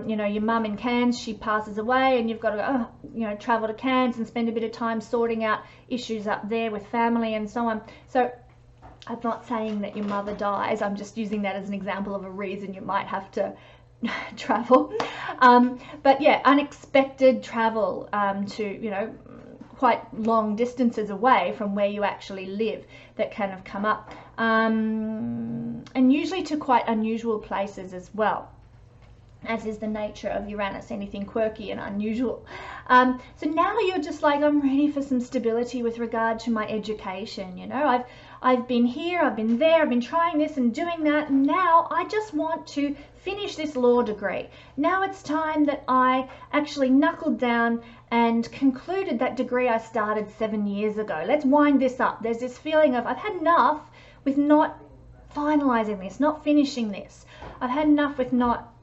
Speaker 1: you know, your mum in Cairns, she passes away, and you've got to go, you know, travel to Cairns and spend a bit of time sorting out issues up there with family and so on. So I'm not saying that your mother dies, I'm just using that as an example of a reason you might have to travel. But yeah, unexpected travel to, you know, quite long distances away from where you actually live that kind of come up. And usually to quite unusual places as well, as is the nature of Uranus, anything quirky and unusual. So now you're just like, I'm ready for some stability with regard to my education. You know, I've been here, I've been there, I've been trying this and doing that, and now I just want to finish this law degree. Now it's time that I actually knuckled down and concluded that degree I started 7 years ago. Let's wind this up. There's this feeling of, I've had enough with not finalizing this, not finishing this. I've had enough with not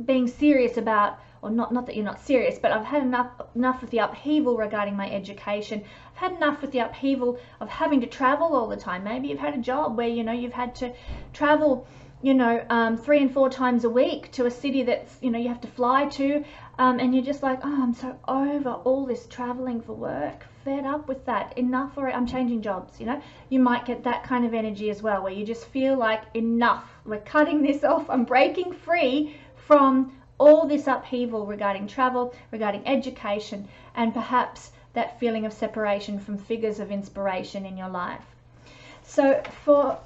Speaker 1: being serious about, or not that you're not serious, but I've had enough with the upheaval regarding my education. I've had enough with the upheaval of having to travel all the time. Maybe you've had a job where, you know, you've had to travel, you know, 3 and 4 times a week to a city that's, you know, you have to fly to, and you're just like, oh, I'm so over all this traveling for work, fed up with that, enough already, I'm changing jobs. You know, you might get that kind of energy as well, where you just feel like enough, we're cutting this off, I'm breaking free from all this upheaval regarding travel, regarding education, and perhaps that feeling of separation from figures of inspiration in your life. So for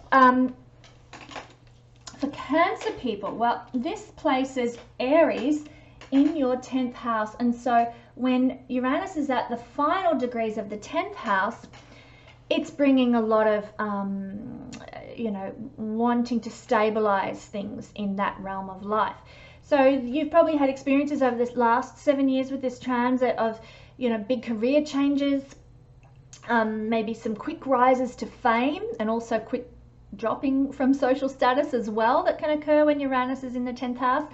Speaker 1: Cancer people, well, this places Aries in your 10th house, and so when Uranus is at the final degrees of the 10th house, it's bringing a lot of you know, wanting to stabilize things in that realm of life. So you've probably had experiences over this last 7 years with this transit of, you know, big career changes, maybe some quick rises to fame, and also quick dropping from social status as well that can occur when Uranus is in the 10th house.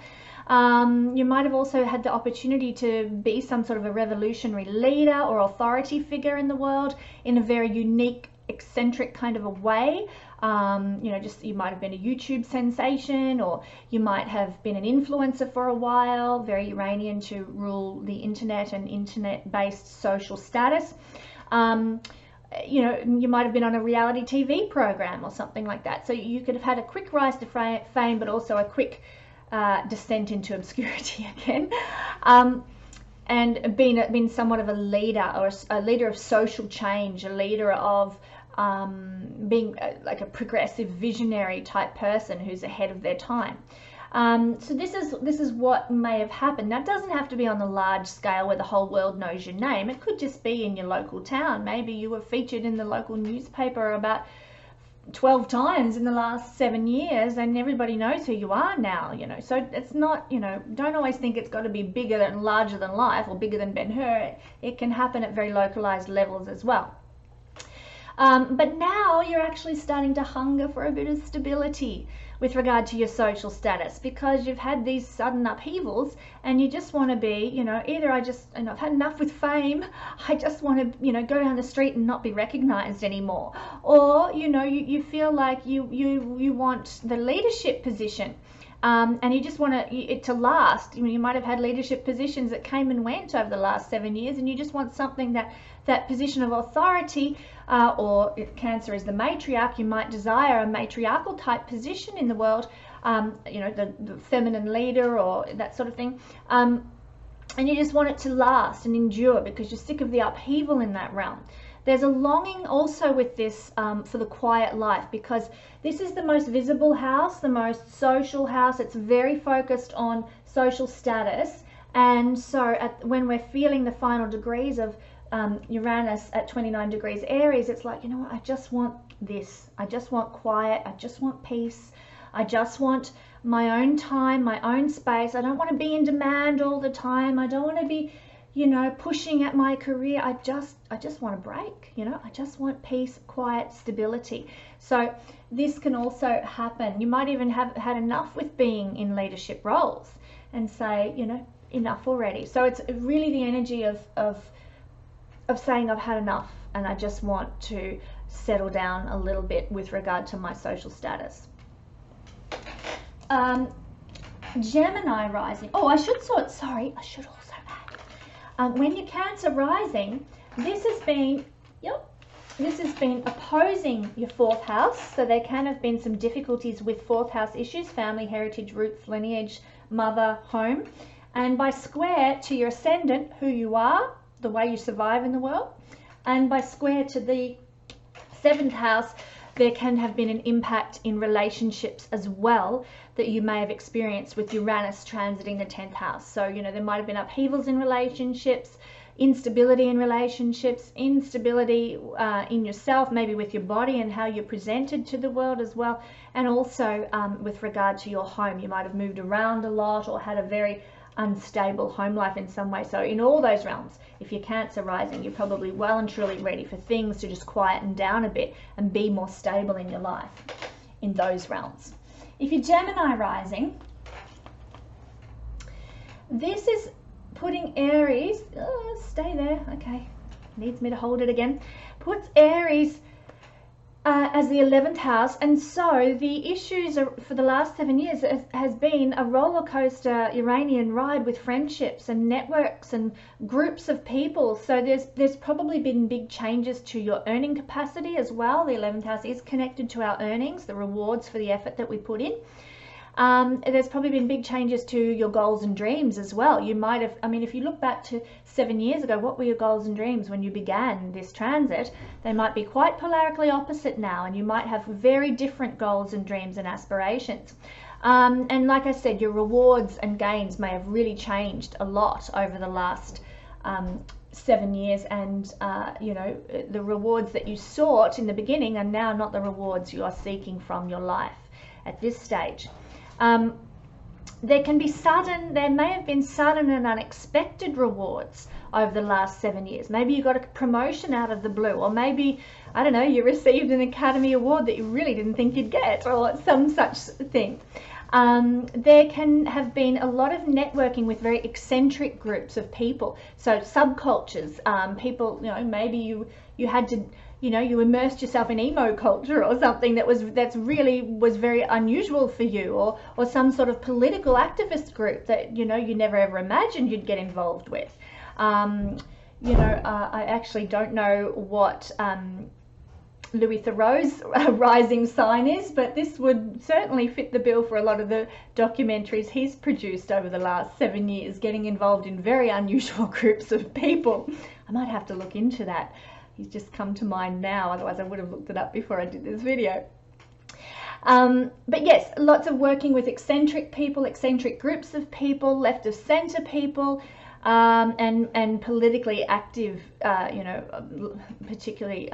Speaker 1: You might have also had the opportunity to be some sort of a revolutionary leader or authority figure in the world in a very unique, eccentric kind of a way. You know, just you might have been a YouTube sensation, or you might have been an influencer for a while, very Uranian to rule the internet and internet-based social status. You know, you might have been on a reality TV program or something like that. So you could have had a quick rise to fame, but also a quick descent into obscurity again. And been somewhat of a leader, or a leader of social change, a leader of being like a progressive visionary type person who's ahead of their time. So this is what may have happened. Now, it doesn't have to be on the large scale where the whole world knows your name. It could just be in your local town. Maybe you were featured in the local newspaper about 12 times in the last 7 years, and everybody knows who you are now, you know. So it's not, you know, don't always think it's got to be bigger and larger than life, or bigger than Ben-Hur. It can happen at very localized levels as well. But now you're actually starting to hunger for a bit of stability with regard to your social status, because you've had these sudden upheavals and you just want to be, you know, either I've had enough with fame, I just want to, you know, go down the street and not be recognized anymore, or, you know, you feel like you want the leadership position. And you just want it to last. You might have had leadership positions that came and went over the last 7 years, and you just want something that position of authority, or if Cancer is the matriarch, you might desire a matriarchal type position in the world, you know, the feminine leader or that sort of thing. And you just want it to last and endure because you're sick of the upheaval in that realm. There's a longing also with this for the quiet life, because this is the most visible house, the most social house. It's very focused on social status. And so when we're feeling the final degrees of Uranus at 29 degrees Aries, it's like, you know what, I just want this. I just want quiet. I just want peace. I just want my own time, my own space. I don't want to be in demand all the time. I don't want to be, you know, pushing at my career. I just want a break, you know. I just want peace, quiet, stability. So this can also happen. You might even have had enough with being in leadership roles and say, you know, enough already. So it's really the energy of saying I've had enough and I just want to settle down a little bit with regard to my social status. Gemini rising. Oh, I should also add, when you're Cancer rising, this has been opposing your 4th house. So there can have been some difficulties with 4th house issues, family, heritage, roots, lineage, mother, home. And by square to your ascendant, who you are, the way you survive in the world, and by square to the 7th house, there can have been an impact in relationships as well that you may have experienced with Uranus transiting the 10th house. So, you know, there might have been upheavals in relationships, instability in relationships, instability in yourself, maybe with your body and how you're presented to the world as well. And also with regard to your home, you might have moved around a lot or had a very unstable home life in some way. So in all those realms, if you're Cancer rising, you're probably well and truly ready for things to just quieten down a bit and be more stable in your life in those realms. If you're Gemini rising, this is putting Aries, stay there, okay, needs me to hold it again, puts Aries as the 11th house. And so the issues for the last 7 years has been a roller coaster Uranian ride with friendships and networks and groups of people. So there's probably been big changes to your earning capacity as well. The 11th house is connected to our earnings, the rewards for the effort that we put in. There's probably been big changes to your goals and dreams as well. You might have, I mean, if you look back to 7 years ago, what were your goals and dreams when you began this transit? They might be quite polarically opposite now, and you might have very different goals and dreams and aspirations. And like I said, your rewards and gains may have really changed a lot over the last 7 years, and you know, the rewards that you sought in the beginning are now not the rewards you are seeking from your life at this stage. There may have been sudden and unexpected rewards over the last 7 years. Maybe you got a promotion out of the blue, or maybe, I don't know, you received an Academy Award that you really didn't think you'd get, or some such thing. There can have been a lot of networking with very eccentric groups of people, so subcultures, people, you know, maybe you had to you know, you immersed yourself in emo culture or something that's really very unusual for you, or some sort of political activist group that, you know, you never ever imagined you'd get involved with. You know, I actually don't know what Louis Theroux's rising sign is, but this would certainly fit the bill for a lot of the documentaries he's produced over the last 7 years, getting involved in very unusual groups of people. I might have to look into that. He's just come to mind now, otherwise I would have looked it up before I did this video. But yes, lots of working with eccentric people, eccentric groups of people, left of center people, and politically active, you know, particularly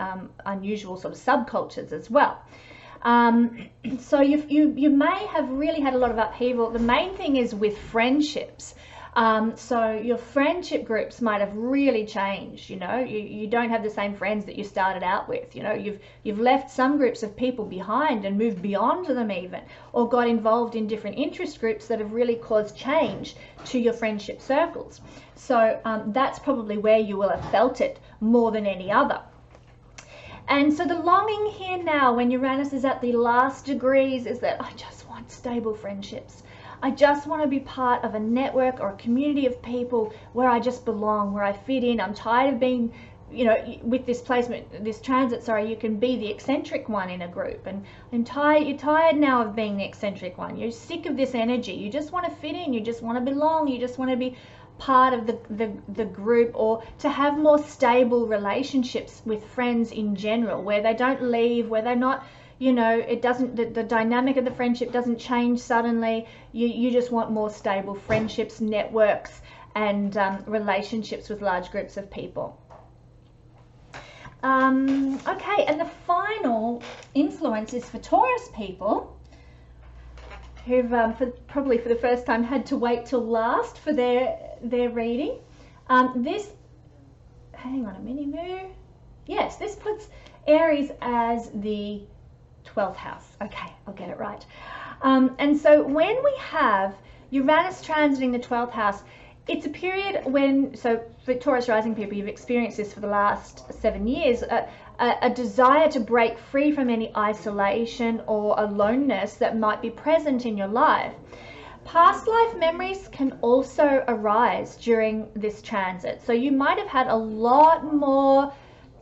Speaker 1: unusual sort of subcultures as well. So you may have really had a lot of upheaval. The main thing is with friendships. So your friendship groups might have really changed. You know, you don't have the same friends that you started out with. You know, you've left some groups of people behind and moved beyond them even, or got involved in different interest groups that have really caused change to your friendship circles. So that's probably where you will have felt it more than any other. And so the longing here now, when Uranus is at the last degrees, is that I just want stable friendships. I just want to be part of a network or a community of people where I just belong, where I fit in. I'm tired of being, you know, with this placement, this transit, sorry, you can be the eccentric one in a group. And you're tired now of being the eccentric one. You're sick of this energy. You just want to fit in. You just want to belong. You just want to be part of the group, or to have more stable relationships with friends in general, where they don't leave, where they're not, you know, it doesn't, the dynamic of the friendship doesn't change suddenly. You just want more stable friendships, networks, and relationships with large groups of people. Okay, and the final influence is for Taurus people, who've probably for the first time had to wait till last for their reading. This, hang on a minute, yes, this puts Aries as the 12th house. Okay, I'll get it right. And so when we have Uranus transiting the 12th house, it's a period when, so for Taurus rising people, you've experienced this for the last 7 years, a desire to break free from any isolation or aloneness that might be present in your life. Past life memories can also arise during this transit. So you might have had a lot more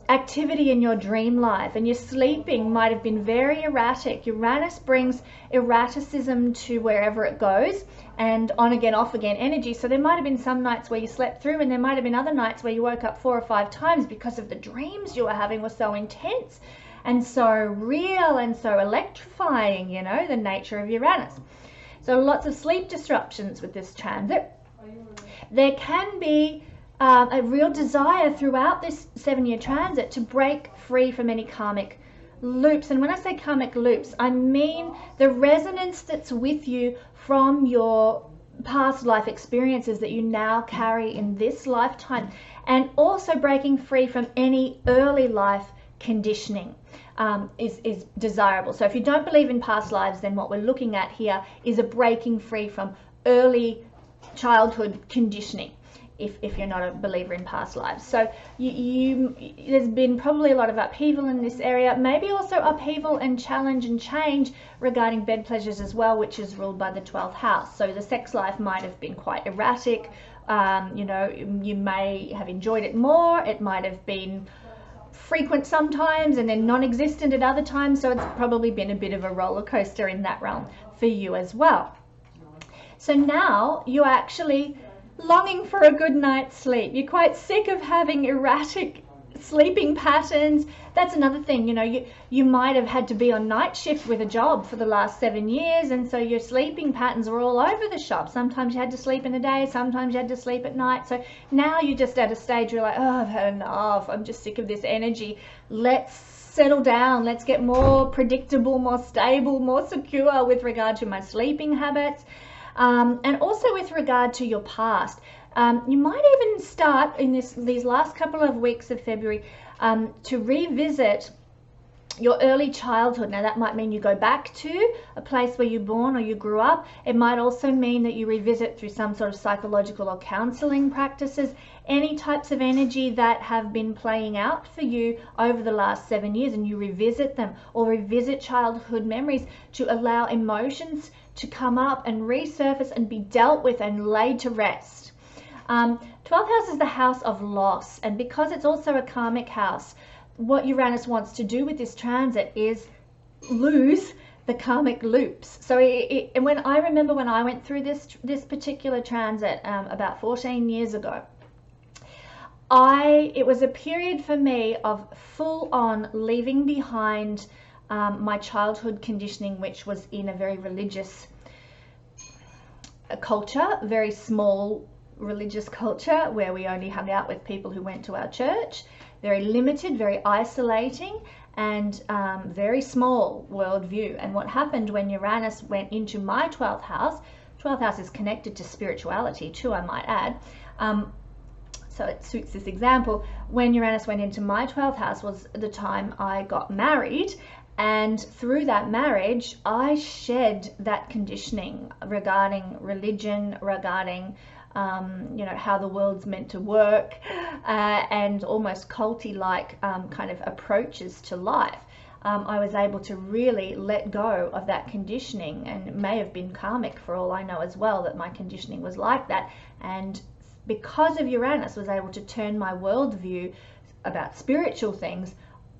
Speaker 1: activity in your dream life, and your sleeping might have been very erratic. Uranus brings erraticism to wherever it goes, and on again, off again energy. So there might have been some nights where you slept through, and there might have been other nights where you woke up 4 or 5 times because of the dreams you were having were so intense and so real and so electrifying, you know, the nature of Uranus. So lots of sleep disruptions with this transit. There can be a real desire throughout this 7-year transit to break free from any karmic loops. And when I say karmic loops, I mean the resonance that's with you from your past life experiences that you now carry in this lifetime, and also breaking free from any early life conditioning is desirable. So if you don't believe in past lives, then what we're looking at here is a breaking free from early childhood conditioning, if you're not a believer in past lives. So there's been probably a lot of upheaval in this area, maybe also upheaval and challenge and change regarding bed pleasures as well, which is ruled by the 12th house. So the sex life might have been quite erratic. You know, you may have enjoyed it more. It might have been frequent sometimes and then non-existent at other times. So it's probably been a bit of a roller coaster in that realm for you as well. So now you're actually longing for a good night's sleep. You're quite sick of having erratic sleeping patterns. That's another thing, you know, you might have had to be on night shift with a job for the last 7 years, and so your sleeping patterns were all over the shop. Sometimes you had to sleep in the day, sometimes you had to sleep at night. So now you're just at a stage where you're like, oh, I've had enough. I'm just sick of this energy. Let's settle down. Let's get more predictable, more stable, more secure with regard to my sleeping habits. And also with regard to your past. You might even start in these last couple of weeks of February to revisit your early childhood. Now that might mean you go back to a place where you're born or you grew up. It might also mean that you revisit through some sort of psychological or counseling practices any types of energy that have been playing out for you over the last 7 years, and you revisit them, or revisit childhood memories to allow emotions to come up and resurface and be dealt with and laid to rest. 12th house is the house of loss, and because it's also a karmic house, what Uranus wants to do with this transit is lose the karmic loops. So and when I remember when I went through this particular transit about 14 years ago, it was a period for me of full on leaving behind my childhood conditioning, which was in a very religious culture, very small religious culture where we only hung out with people who went to our church. Very limited, very isolating, and very small worldview. And what happened when Uranus went into my 12th house, 12th house is connected to spirituality too, I might add, so it suits this example. When Uranus went into my 12th house was the time I got married, and through that marriage I shed that conditioning regarding religion, regarding you know, how the world's meant to work, and almost culty-like kind of approaches to life. I was able to really let go of that conditioning, and it may have been karmic for all I know as well, that my conditioning was like that. And because of Uranus, was able to turn my worldview about spiritual things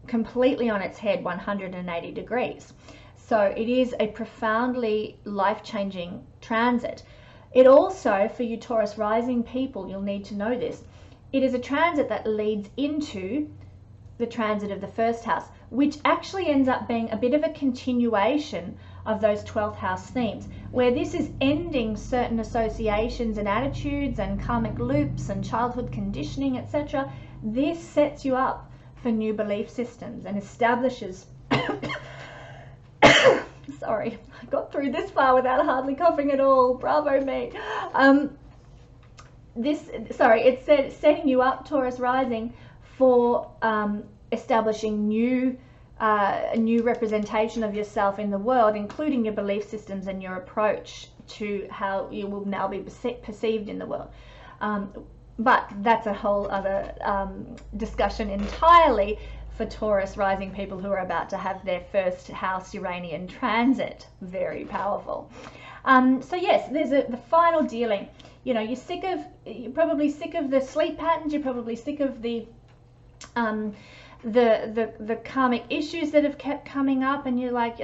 Speaker 1: completely on its head, 180 degrees. So it is a profoundly life-changing transit. It also, for you Taurus rising people, you'll need to know this, it is a transit that leads into the transit of the first house, which actually ends up being a bit of a continuation of those 12th house themes, where this is ending certain associations and attitudes and karmic loops and childhood conditioning, etc. This sets you up for new belief systems and establishes sorry, I got through this far without hardly coughing at all. Bravo me. It's setting you up, Taurus rising, for establishing a new representation of yourself in the world, including your belief systems and your approach to how you will now be perceived in the world. But that's a whole other discussion entirely for Taurus rising people who are about to have their first house Uranian transit. Very powerful. So yes, there's the final dealing. You know, you're probably sick of the sleep patterns. You're probably sick of the karmic issues that have kept coming up, and you're like,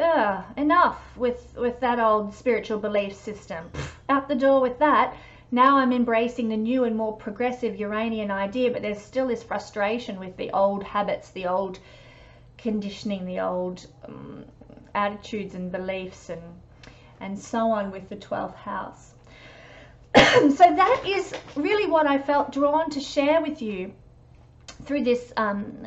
Speaker 1: enough with that old spiritual belief system. Out the door with that. Now I'm embracing the new and more progressive Uranian idea, but there's still this frustration with the old habits, the old conditioning, the old attitudes and beliefs, and so on with the 12th house. So that is really what I felt drawn to share with you through this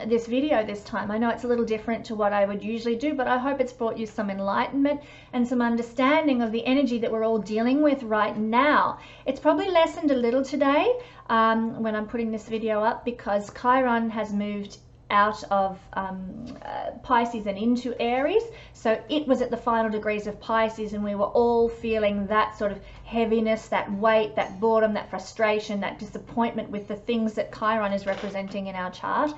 Speaker 1: this video this time. I know it's a little different to what I would usually do, but I hope it's brought you some enlightenment and some understanding of the energy that we're all dealing with right now. It's probably lessened a little today when I'm putting this video up, because Chiron has moved out of Pisces and into Aries, so it was at the final degrees of Pisces, and we were all feeling that sort of heaviness, that weight, that boredom, that frustration, that disappointment with the things that Chiron is representing in our chart.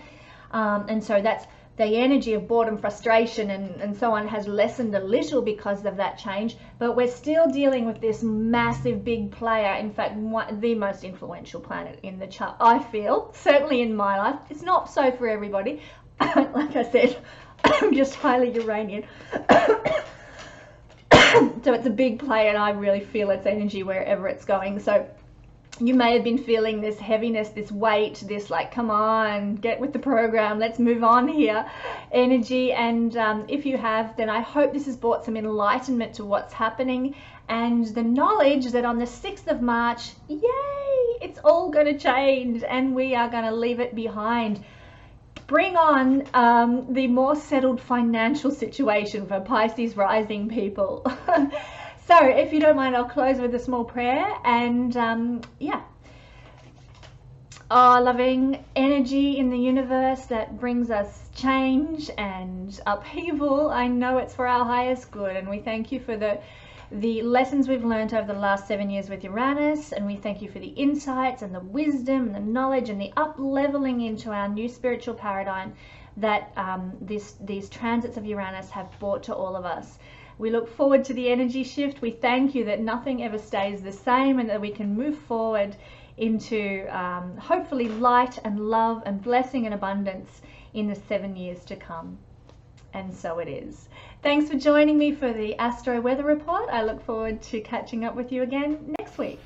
Speaker 1: And so that's the energy of boredom, frustration, and so on has lessened a little because of that change, but we're still dealing with this massive big player, in fact the most influential planet in the chart, I feel, certainly in my life. It's not so for everybody. Like I said, I'm just highly Uranian. So it's a big player, and I really feel its energy wherever it's going. So you may have been feeling this heaviness, this weight, this like, come on, get with the program, let's move on here energy. And if you have, then I hope this has brought some enlightenment to what's happening, and the knowledge that on the 6th of March, yay, it's all going to change and we are going to leave it behind. Bring on the more settled financial situation for Pisces rising people. So if you don't mind, I'll close with a small prayer, and yeah, loving energy in the universe that brings us change and upheaval. I know it's for our highest good, and we thank you for the lessons we've learned over the last 7 years with Uranus, and we thank you for the insights and the wisdom and the knowledge and the up-leveling into our new spiritual paradigm that these transits of Uranus have brought to all of us. We look forward to the energy shift. We thank you that nothing ever stays the same, and that we can move forward into hopefully light and love and blessing and abundance in the 7 years to come. And so it is. Thanks for joining me for the Astro Weather Report. I look forward to catching up with you again next week.